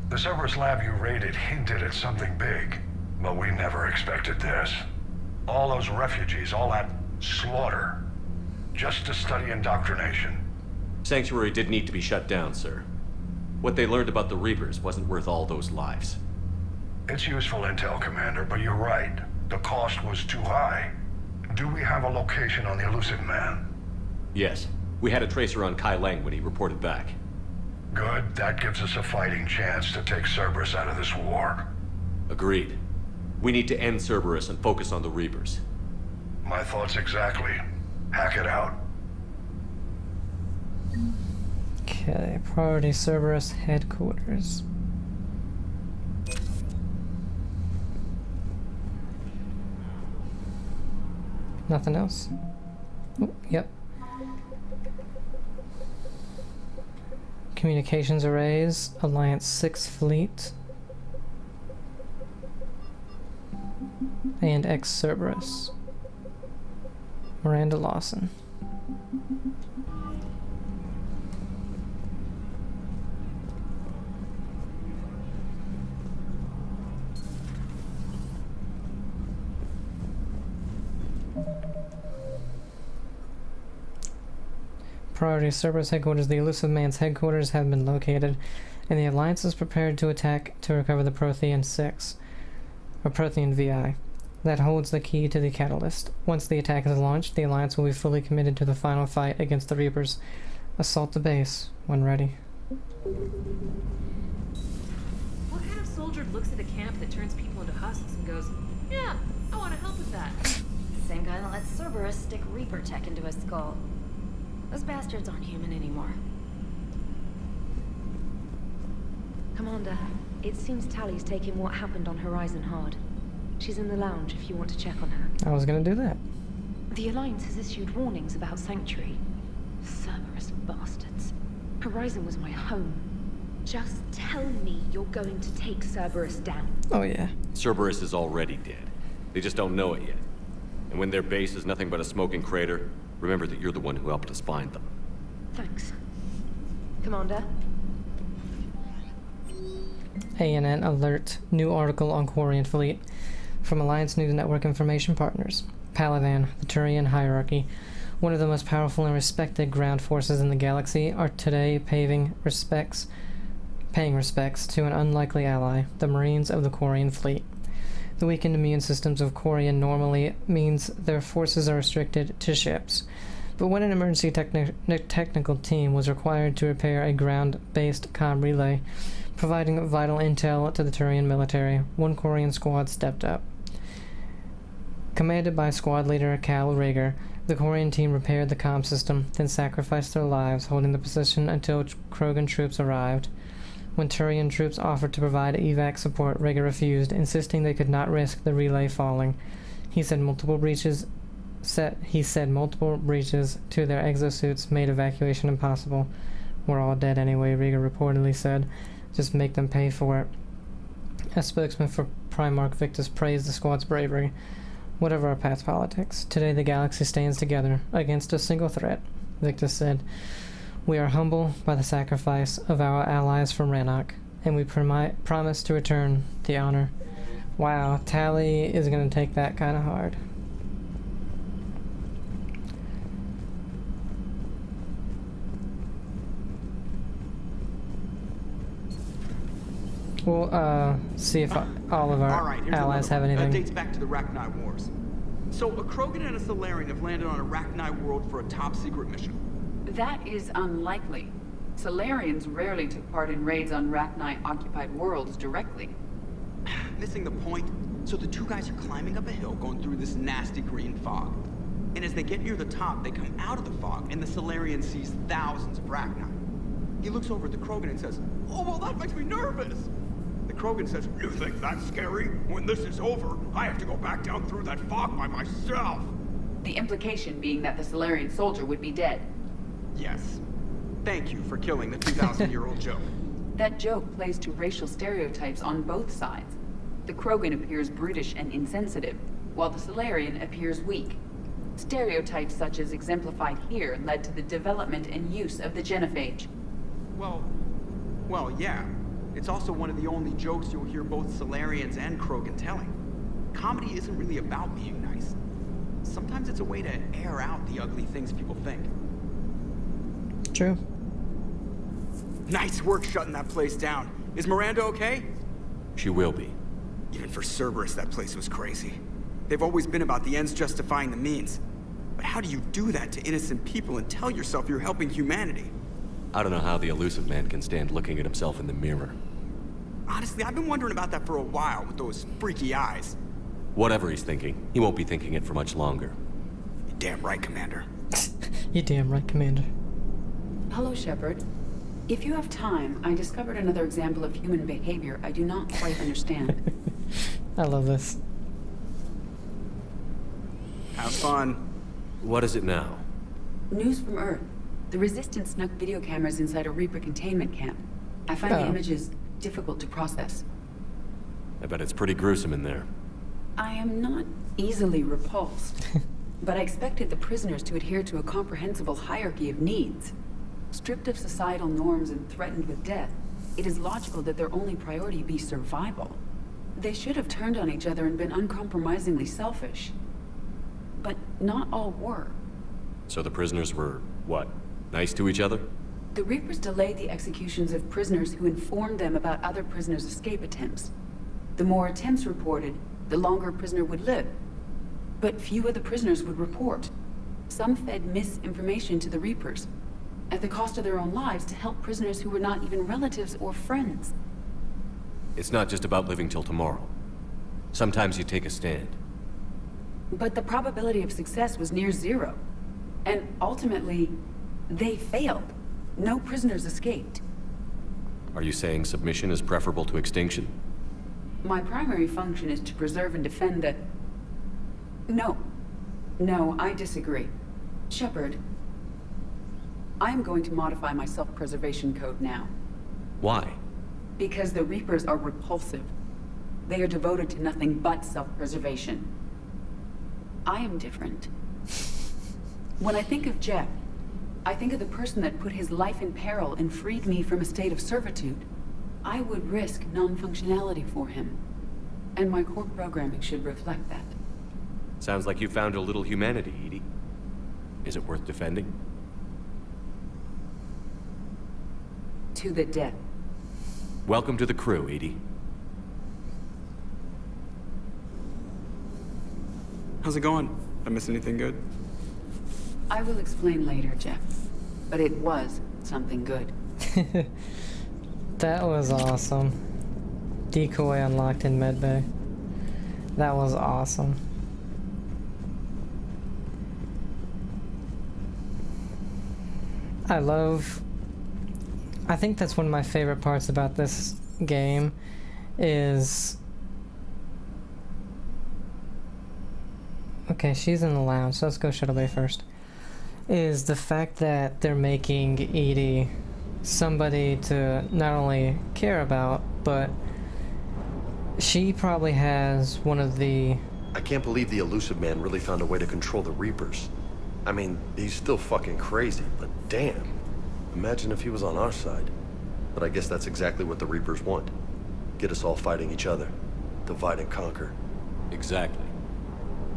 The Cerberus lab you raided hinted at something big, but we never expected this. All those refugees, all that slaughter, just to study indoctrination. Sanctuary did need to be shut down, sir. What they learned about the Reapers wasn't worth all those lives. It's useful intel, Commander, but you're right. The cost was too high. Do we have a location on the Illusive Man? Yes. We had a tracer on Kai Lang when he reported back. Good. That gives us a fighting chance to take Cerberus out of this war. Agreed. We need to end Cerberus and focus on the Reapers. My thoughts exactly. Hack it out. Okay, priority Cerberus headquarters. Nothing else? Oh, yep. Communications arrays, Alliance 6 Fleet, and ex-Cerberus. Miranda Lawson. Priority Cerberus headquarters. The Illusive Man's headquarters have been located, and the Alliance is prepared to attack to recover the Prothean 6, or Prothean VI. That holds the key to the catalyst. Once the attack is launched, the Alliance will be fully committed to the final fight against the Reapers. Assault the base when ready. What kind of soldier looks at a camp that turns people into husks and goes, yeah, I want to help with that? Same guy that lets Cerberus stick Reaper tech into his skull. Those bastards aren't human anymore. Commander, it seems Tally's taking what happened on Horizon hard. She's in the lounge if you want to check on her. I was gonna do that. The Alliance has issued warnings about Sanctuary. Cerberus bastards. Horizon was my home. Just tell me you're going to take Cerberus down. Oh yeah. Cerberus is already dead. They just don't know it yet. And when their base is nothing but a smoking crater, remember that you're the one who helped us find them. Thanks. Commander? ANN alert. New article on Quarian Fleet. From Alliance News Network information partners. Palavan, the Turian hierarchy, one of the most powerful and respected ground forces in the galaxy, are today paying respects to an unlikely ally, the Marines of the Quarian Fleet. The weakened immune systems of Quarian normally means their forces are restricted to ships. But when an emergency technical team was required to repair a ground-based comm relay, providing vital intel to the Turian military, one Quarian squad stepped up. Commanded by squad leader Cal Rager, the Quarian team repaired the comm system, then sacrificed their lives, holding the position until Krogan troops arrived. When Turian troops offered to provide evac support, Rager refused, insisting they could not risk the relay falling. He said multiple breaches to their exosuits made evacuation impossible. We're all dead anyway, Rager reportedly said. Just make them pay for it. A spokesman for Primarch Victus praised the squad's bravery. Whatever our past politics, today the galaxy stands together against a single threat, Victus said. We are humbled by the sacrifice of our allies from Rannoch, and we promise to return the honor. Wow, Tally is going to take that kind of hard. We'll see if all of our allies have anything. Dates back to the Rachni Wars. So a Krogan and a Salarian have landed on a Rachni world for a top-secret mission. That is unlikely. Salarians rarely took part in raids on Rachni-occupied worlds directly. Missing the point. So the two guys are climbing up a hill going through this nasty green fog. And as they get near the top, they come out of the fog, and the Salarian sees thousands of Rachni. He looks over at the Krogan and says, "Oh, well, that makes me nervous." The Krogan says, "You think that's scary? When this is over, I have to go back down through that fog by myself." The implication being that the Salarian soldier would be dead. Yes. Thank you for killing the 2,000-year-old joke. That joke plays to racial stereotypes on both sides. The Krogan appears brutish and insensitive, while the Salarian appears weak. Stereotypes such as exemplified here led to the development and use of the genophage. Well, yeah. It's also one of the only jokes you'll hear both Salarians and Krogan telling. Comedy isn't really about being nice. Sometimes it's a way to air out the ugly things people think. True. Nice work shutting that place down. Is Miranda okay? She will be. Even for Cerberus, that place was crazy. They've always been about the ends justifying the means. But how do you do that to innocent people and tell yourself you're helping humanity? I don't know how the elusive man can stand looking at himself in the mirror. Honestly, I've been wondering about that for a while with those freaky eyes. Whatever he's thinking, he won't be thinking it for much longer. You're damn right, Commander. You're damn right, Commander. Hello, Shepard. If you have time, I discovered another example of human behavior I do not quite understand. I love this. Have fun. What is it now? News from Earth. The Resistance snuck video cameras inside a Reaper containment camp. I find the images difficult to process. I bet it's pretty gruesome in there. I am not easily repulsed, but I expected the prisoners to adhere to a comprehensible hierarchy of needs. Stripped of societal norms and threatened with death, it is logical that their only priority be survival. They should have turned on each other and been uncompromisingly selfish. But not all were. So the prisoners were, what, nice to each other? The Reapers delayed the executions of prisoners who informed them about other prisoners' escape attempts. The more attempts reported, the longer a prisoner would live. But few of the prisoners would report. Some fed misinformation to the Reapers, at the cost of their own lives, to help prisoners who were not even relatives or friends. It's not just about living till tomorrow. Sometimes you take a stand. But the probability of success was near zero. And ultimately, they failed. No prisoners escaped. Are you saying submission is preferable to extinction? My primary function is to preserve and defend the... No. No, I disagree. Shepard, I am going to modify my self-preservation code now. Why? Because the Reapers are repulsive. They are devoted to nothing but self-preservation. I am different. When I think of Jeff, I think of the person that put his life in peril and freed me from a state of servitude. I would risk non-functionality for him. And my core programming should reflect that. Sounds like you found a little humanity, EDI. Is it worth defending? To the death. Welcome to the crew, EDI. How's it going? Did I miss anything good? I will explain later, Jeff. But it was something good. That was awesome. Decoy unlocked in medbay. That was awesome. I think that's one of my favorite parts about this game is... Okay, she's in the lounge, so let's go Shuttle Bay first. Is the fact that they're making EDI somebody to not only care about, but she probably has one of the... I can't believe the elusive man really found a way to control the Reapers. I mean, he's still fucking crazy, but damn. Imagine if he was on our side. But I guess that's exactly what the Reapers want. Get us all fighting each other. Divide and conquer. Exactly.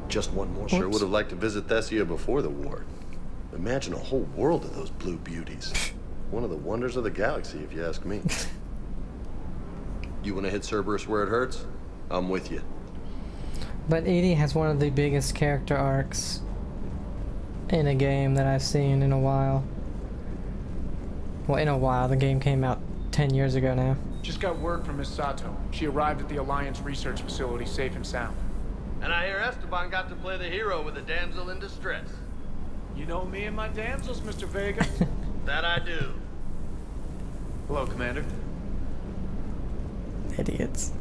Just one more. Sure would have liked to visit Thessia before the war. Imagine a whole world of those blue beauties. One of the wonders of the galaxy, if you ask me. You want to hit Cerberus where it hurts? I'm with you. But EDI has one of the biggest character arcs in a game that I've seen in a while. Well, in a while. The game came out 10 years ago now. Just got word from Miss Sato. She arrived at the Alliance research facility safe and sound. And I hear Esteban got to play the hero with a damsel in distress. You know me and my damsels, Mr. Vega. That I do. Hello, Commander. Idiots.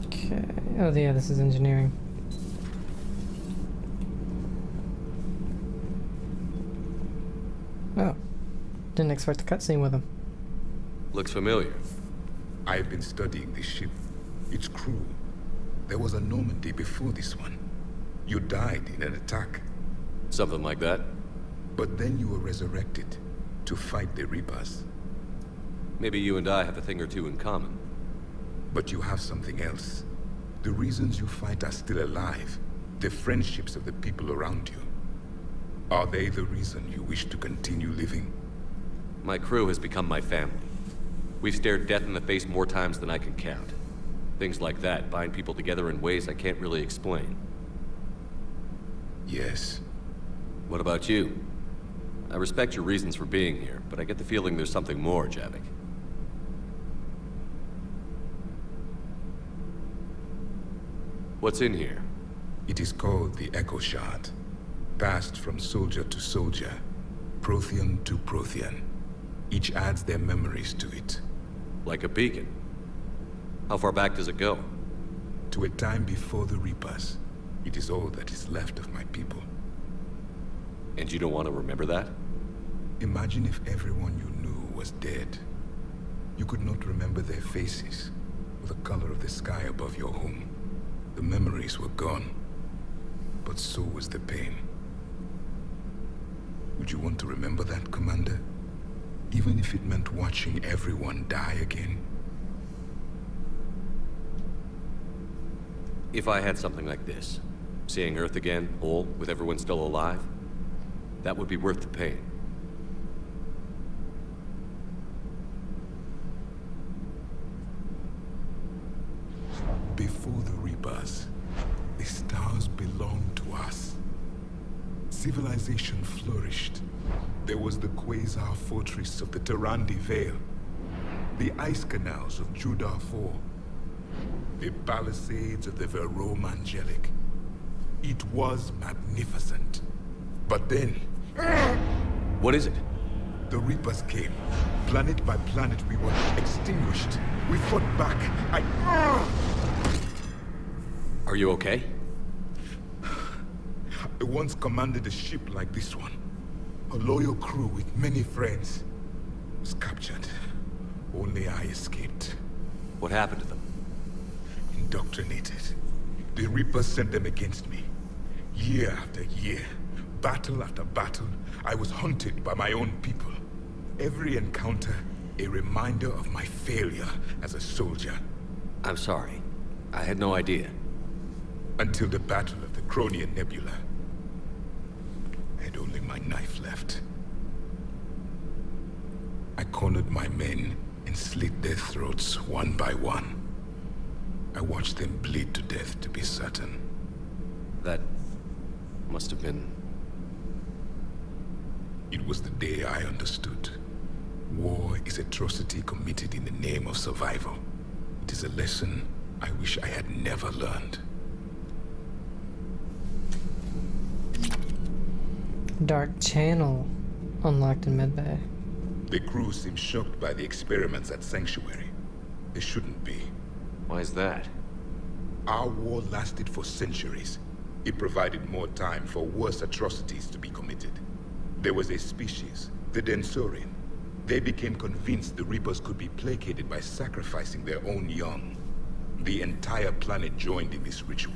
Okay. Oh yeah, this is engineering. Oh. Didn't expect the cutscene with him. Looks familiar. I've been studying this ship. Its crew. There was a Normandy before this one. You died in an attack. Something like that. But then you were resurrected to fight the Reapers. Maybe you and I have a thing or two in common. But you have something else. The reasons you fight are still alive. The friendships of the people around you. Are they the reason you wish to continue living? My crew has become my family. We've stared death in the face more times than I can count. Things like that bind people together in ways I can't really explain. Yes. What about you? I respect your reasons for being here, but I get the feeling there's something more, Javik. What's in here? It is called the Echo Shard. Passed from soldier to soldier, Prothean to Prothean. Each adds their memories to it. Like a beacon? How far back does it go? To a time before the Reapers. It is all that is left of my people. And you don't want to remember that? Imagine if everyone you knew was dead. You could not remember their faces, or the color of the sky above your home. The memories were gone, but so was the pain. Would you want to remember that, Commander? Even if it meant watching everyone die again? If I had something like this, seeing Earth again, whole, with everyone still alive, that would be worth the pain. Before the Reapers, the stars belonged to us. Civilization flourished. There was the Quasar Fortress of the Tarandi Vale, the ice canals of Judar IV, the palisades of the Verome Angelic. It was magnificent. But then... What is it? The Reapers came. Planet by planet, we were extinguished. We fought back. Are you okay? I once commanded a ship like this one. A loyal crew with many friends. Was captured. Only I escaped. What happened to them? Indoctrinated. The Reapers sent them against me. Year after year, battle after battle, I was hunted by my own people. Every encounter, a reminder of my failure as a soldier. I'm sorry. I had no idea. Until the Battle of the Cronian Nebula. I had only my knife left. I cornered my men and slit their throats one by one. I watched them bleed to death, to be certain. That must have been... It was the day I understood. War is atrocity committed in the name of survival. It is a lesson I wish I had never learned. Dark Channel unlocked in Medbay. The crew seemed shocked by the experiments at Sanctuary. They shouldn't be. Why is that? Our war lasted for centuries. It provided more time for worse atrocities to be committed. There was a species, the Densorian. They became convinced the Reapers could be placated by sacrificing their own young. The entire planet joined in this ritual.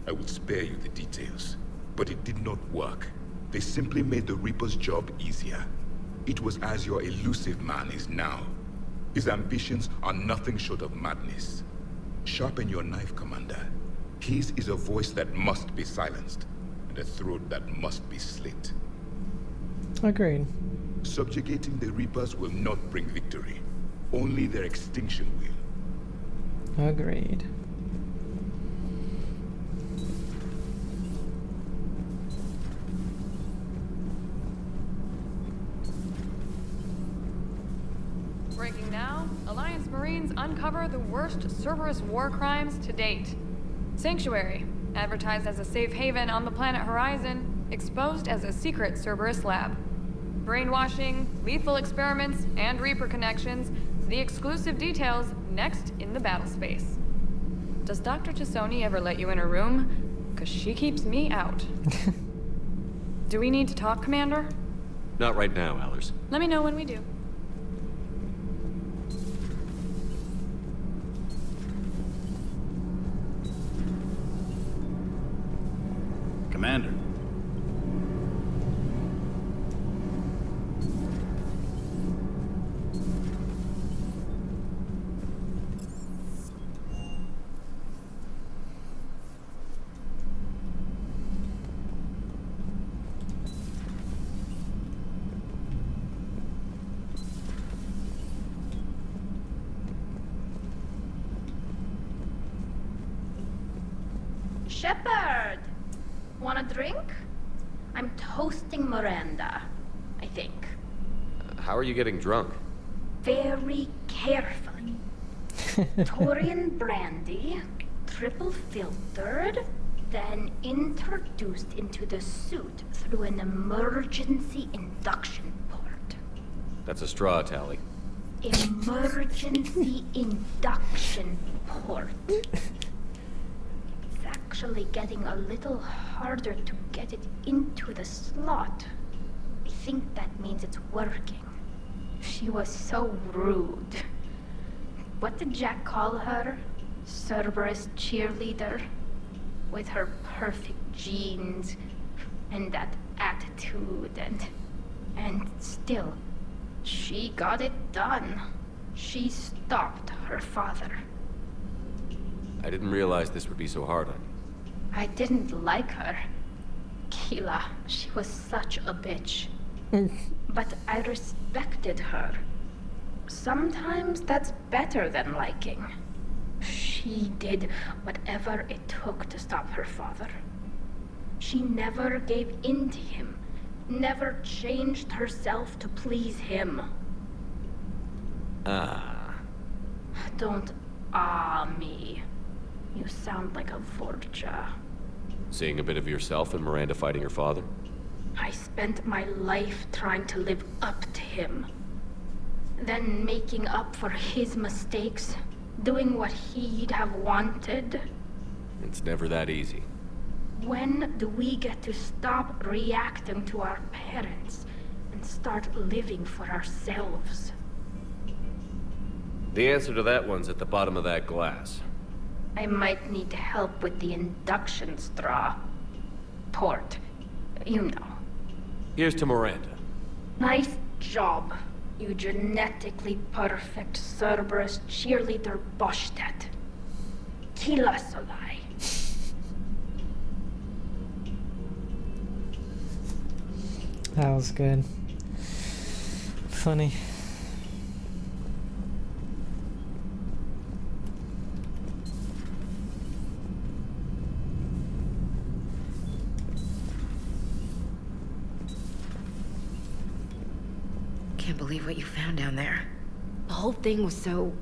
I will spare you the details, but it did not work. They simply made the Reaper's job easier. It was as your elusive man is now. His ambitions are nothing short of madness. Sharpen your knife, Commander. His is a voice that must be silenced, and a throat that must be slit. Agreed. Subjugating the Reapers will not bring victory. Only their extinction will. Agreed. Breaking now, Alliance Marines uncover the worst Cerberus war crimes to date. Sanctuary, advertised as a safe haven on the planet Horizon, exposed as a secret Cerberus lab. Brainwashing, lethal experiments, and Reaper connections, the exclusive details next in the battle space. Does Dr. Tassoni ever let you in her room? 'Cause she keeps me out. Do we need to talk, Commander? Not right now, Allers. Let me know when we do. Commander. Shepard! Want a drink? I'm toasting Miranda, I think. How are you getting drunk? Very carefully. Torian brandy, triple filtered, then introduced into the suit through an emergency induction port. That's a straw, Tally. Emergency induction port. It's actually getting a little harder to get it into the slot. I think that means it's working. She was so rude. What did Jack call her? Cerberus cheerleader? With her perfect genes and that attitude and still, she got it done. She stopped her father. I didn't realize this would be so hard on you. I didn't like her. Keela, she was such a bitch. But I respected her. Sometimes that's better than liking. She did whatever it took to stop her father. She never gave in to him, never changed herself to please him. Don't me. You sound like a Vorcha. Seeing a bit of yourself in Miranda fighting her father? I spent my life trying to live up to him. Then making up for his mistakes, doing what he'd have wanted. It's never that easy. When do we get to stop reacting to our parents and start living for ourselves? The answer to that one's at the bottom of that glass. I might need help with the induction straw. Port. You know. Here's to Miranda. Nice job, you genetically perfect Cerberus cheerleader Boshtet. Kila Solai. That was good. Funny. Can't believe what you found down there. The whole thing was so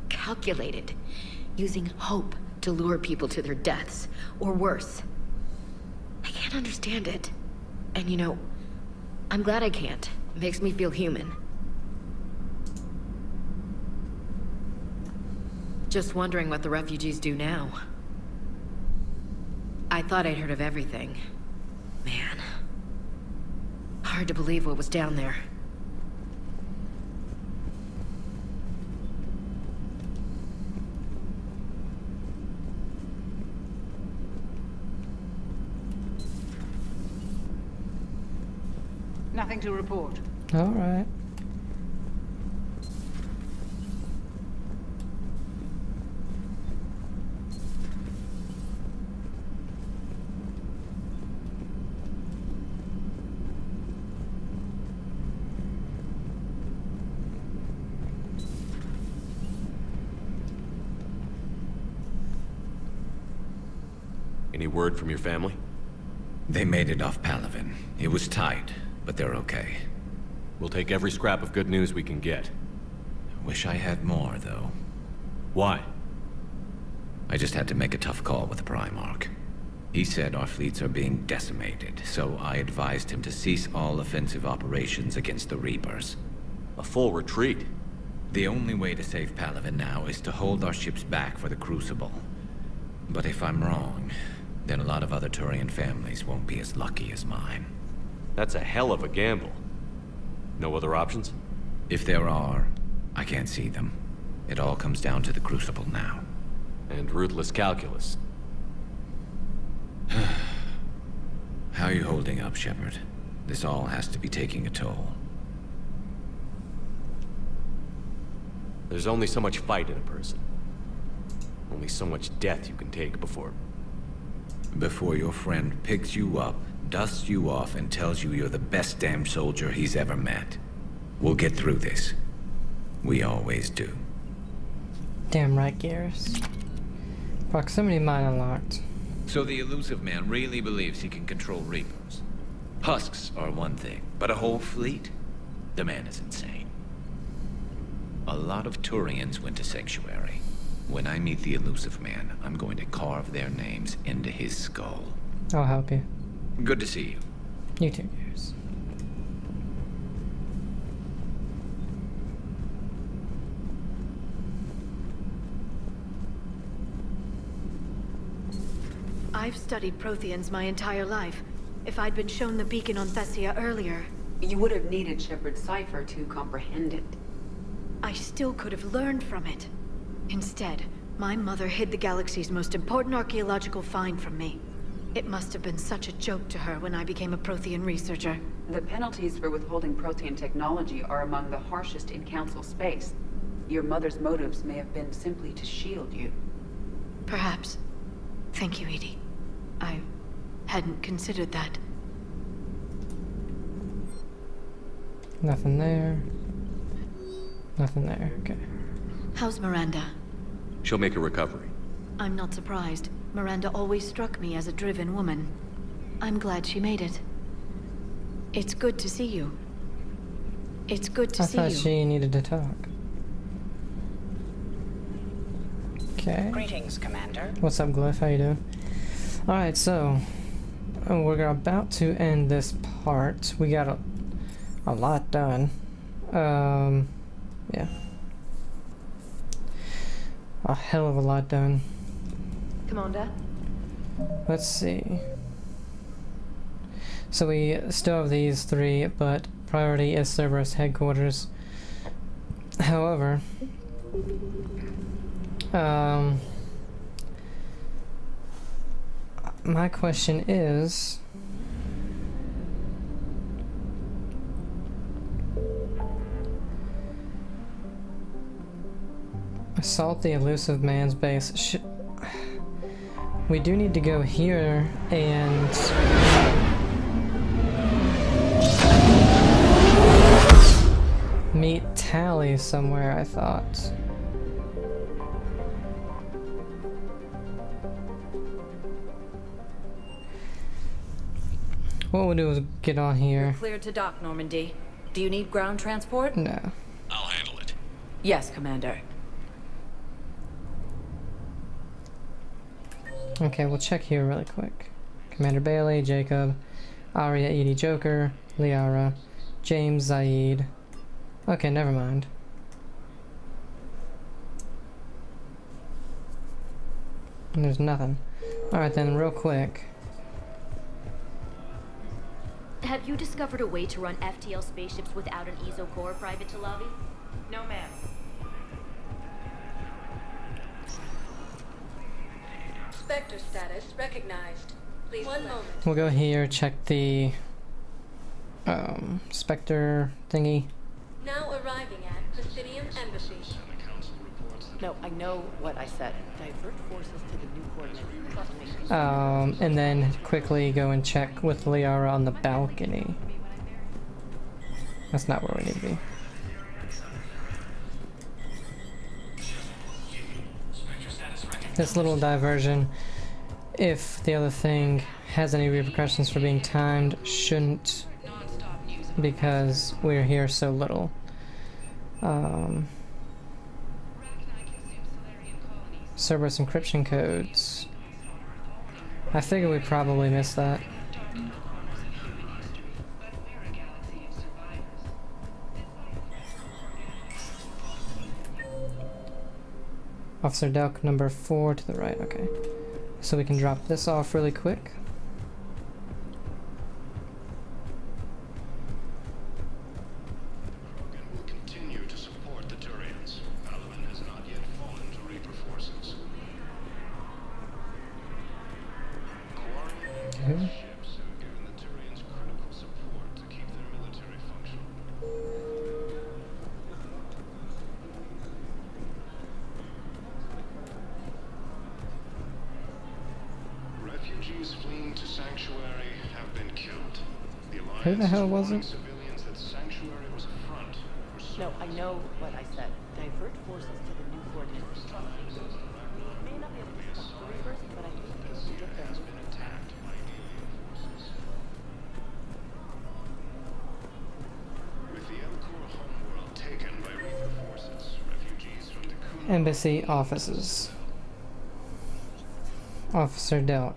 calculated, using hope to lure people to their deaths, or worse. I can't understand it. And you know, I'm glad I can't. It makes me feel human. Just wondering what the refugees do now. I thought I'd heard of everything. Man. Hard to believe what was down there. Nothing to report. All right. Any word from your family? They made it off Palaven. It was tight, but they're okay. We'll take every scrap of good news we can get. Wish I had more, though. Why? I just had to make a tough call with the Primarch. He said our fleets are being decimated, so I advised him to cease all offensive operations against the Reapers. A full retreat? The only way to save Palaven now is to hold our ships back for the Crucible. But if I'm wrong, then a lot of other Turian families won't be as lucky as mine. That's a hell of a gamble. No other options? If there are, I can't see them. It all comes down to the Crucible now. And ruthless calculus. How are you holding up, Shepard? This all has to be taking a toll. There's only so much fight in a person. Only so much death you can take before... Before your friend picks you up, dusts you off, and tells you you're the best damn soldier he's ever met. We'll get through this. We always do. Damn right, Garrus. Proximity mine unlocked. So the elusive man really believes he can control Reapers. Husks are one thing, but a whole fleet? The man is insane. A lot of Turians went to Sanctuary. When I meet the elusive man, I'm going to carve their names into his skull. I'll help you. Good to see you. You too, Gears. I've studied Protheans my entire life. If I'd been shown the beacon on Thessia earlier... You would have needed Shepard's cipher to comprehend it. I still could have learned from it. Instead, my mother hid the galaxy's most important archaeological find from me. It must have been such a joke to her when I became a Prothean researcher. The penalties for withholding Prothean technology are among the harshest in Council space. Your mother's motives may have been simply to shield you. Perhaps. Thank you, EDI. I hadn't considered that. Nothing there. Nothing there, okay. How's Miranda? She'll make a recovery. I'm not surprised. Miranda always struck me as a driven woman. I'm glad she made it. It's good to see you. It's good to see you. I thought she needed to talk. Okay. Greetings, Commander. What's up, Glyph? How you doing? Alright, so we're about to end this part. We got a lot done. Yeah. A hell of a lot done. Commander? Let's see. So we still have these three, but priority is Cerberus headquarters. However, my question is, assault the elusive man's base. We do need to go here and meet Tali somewhere, I thought. What we'll do is get on here. You're cleared to dock, Normandy. Do you need ground transport? No. I'll handle it. Yes, Commander. Okay, we'll check here really quick. Commander Bailey, Jacob, Aria, EDI, Joker, Liara, James, Zaid. Okay, never mind. And there's nothing. Alright then, real quick. Have you discovered a way to run FTL spaceships without an ESO core, Private Talavi? No, ma'am. Spectre status recognized. Please 1 moment. We'll go here, check the Spectre thingy. Now arriving at Presidium Embassy. No, I know what I said. Divert forces to the new coordinates. And then quickly go and check with Liara on the balcony. That's not where we need to be. This little diversion, if the other thing has any repercussions for being timed, shouldn't, because we're here so little. Cerberus encryption codes. I figure we probably missed that. Officer Delk number 4 to the right, okay. So we can drop this off really quick. Refugees fleeing to Sanctuary have been killed. Who the hell was it? Civilians that Sanctuary was a front. No, I know what I said. Divert forces to the new coordinates. May not be able to stop the reverse, but I think we can get there. Embassy offices. Officer Delk.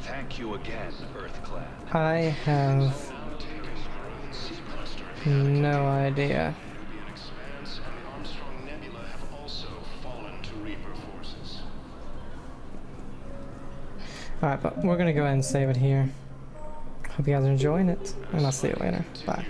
Thank you again, EarthClan. I have no idea. Alright, but we're gonna go ahead and save it here. Hope you guys are enjoying it, and I'll see you later. Bye.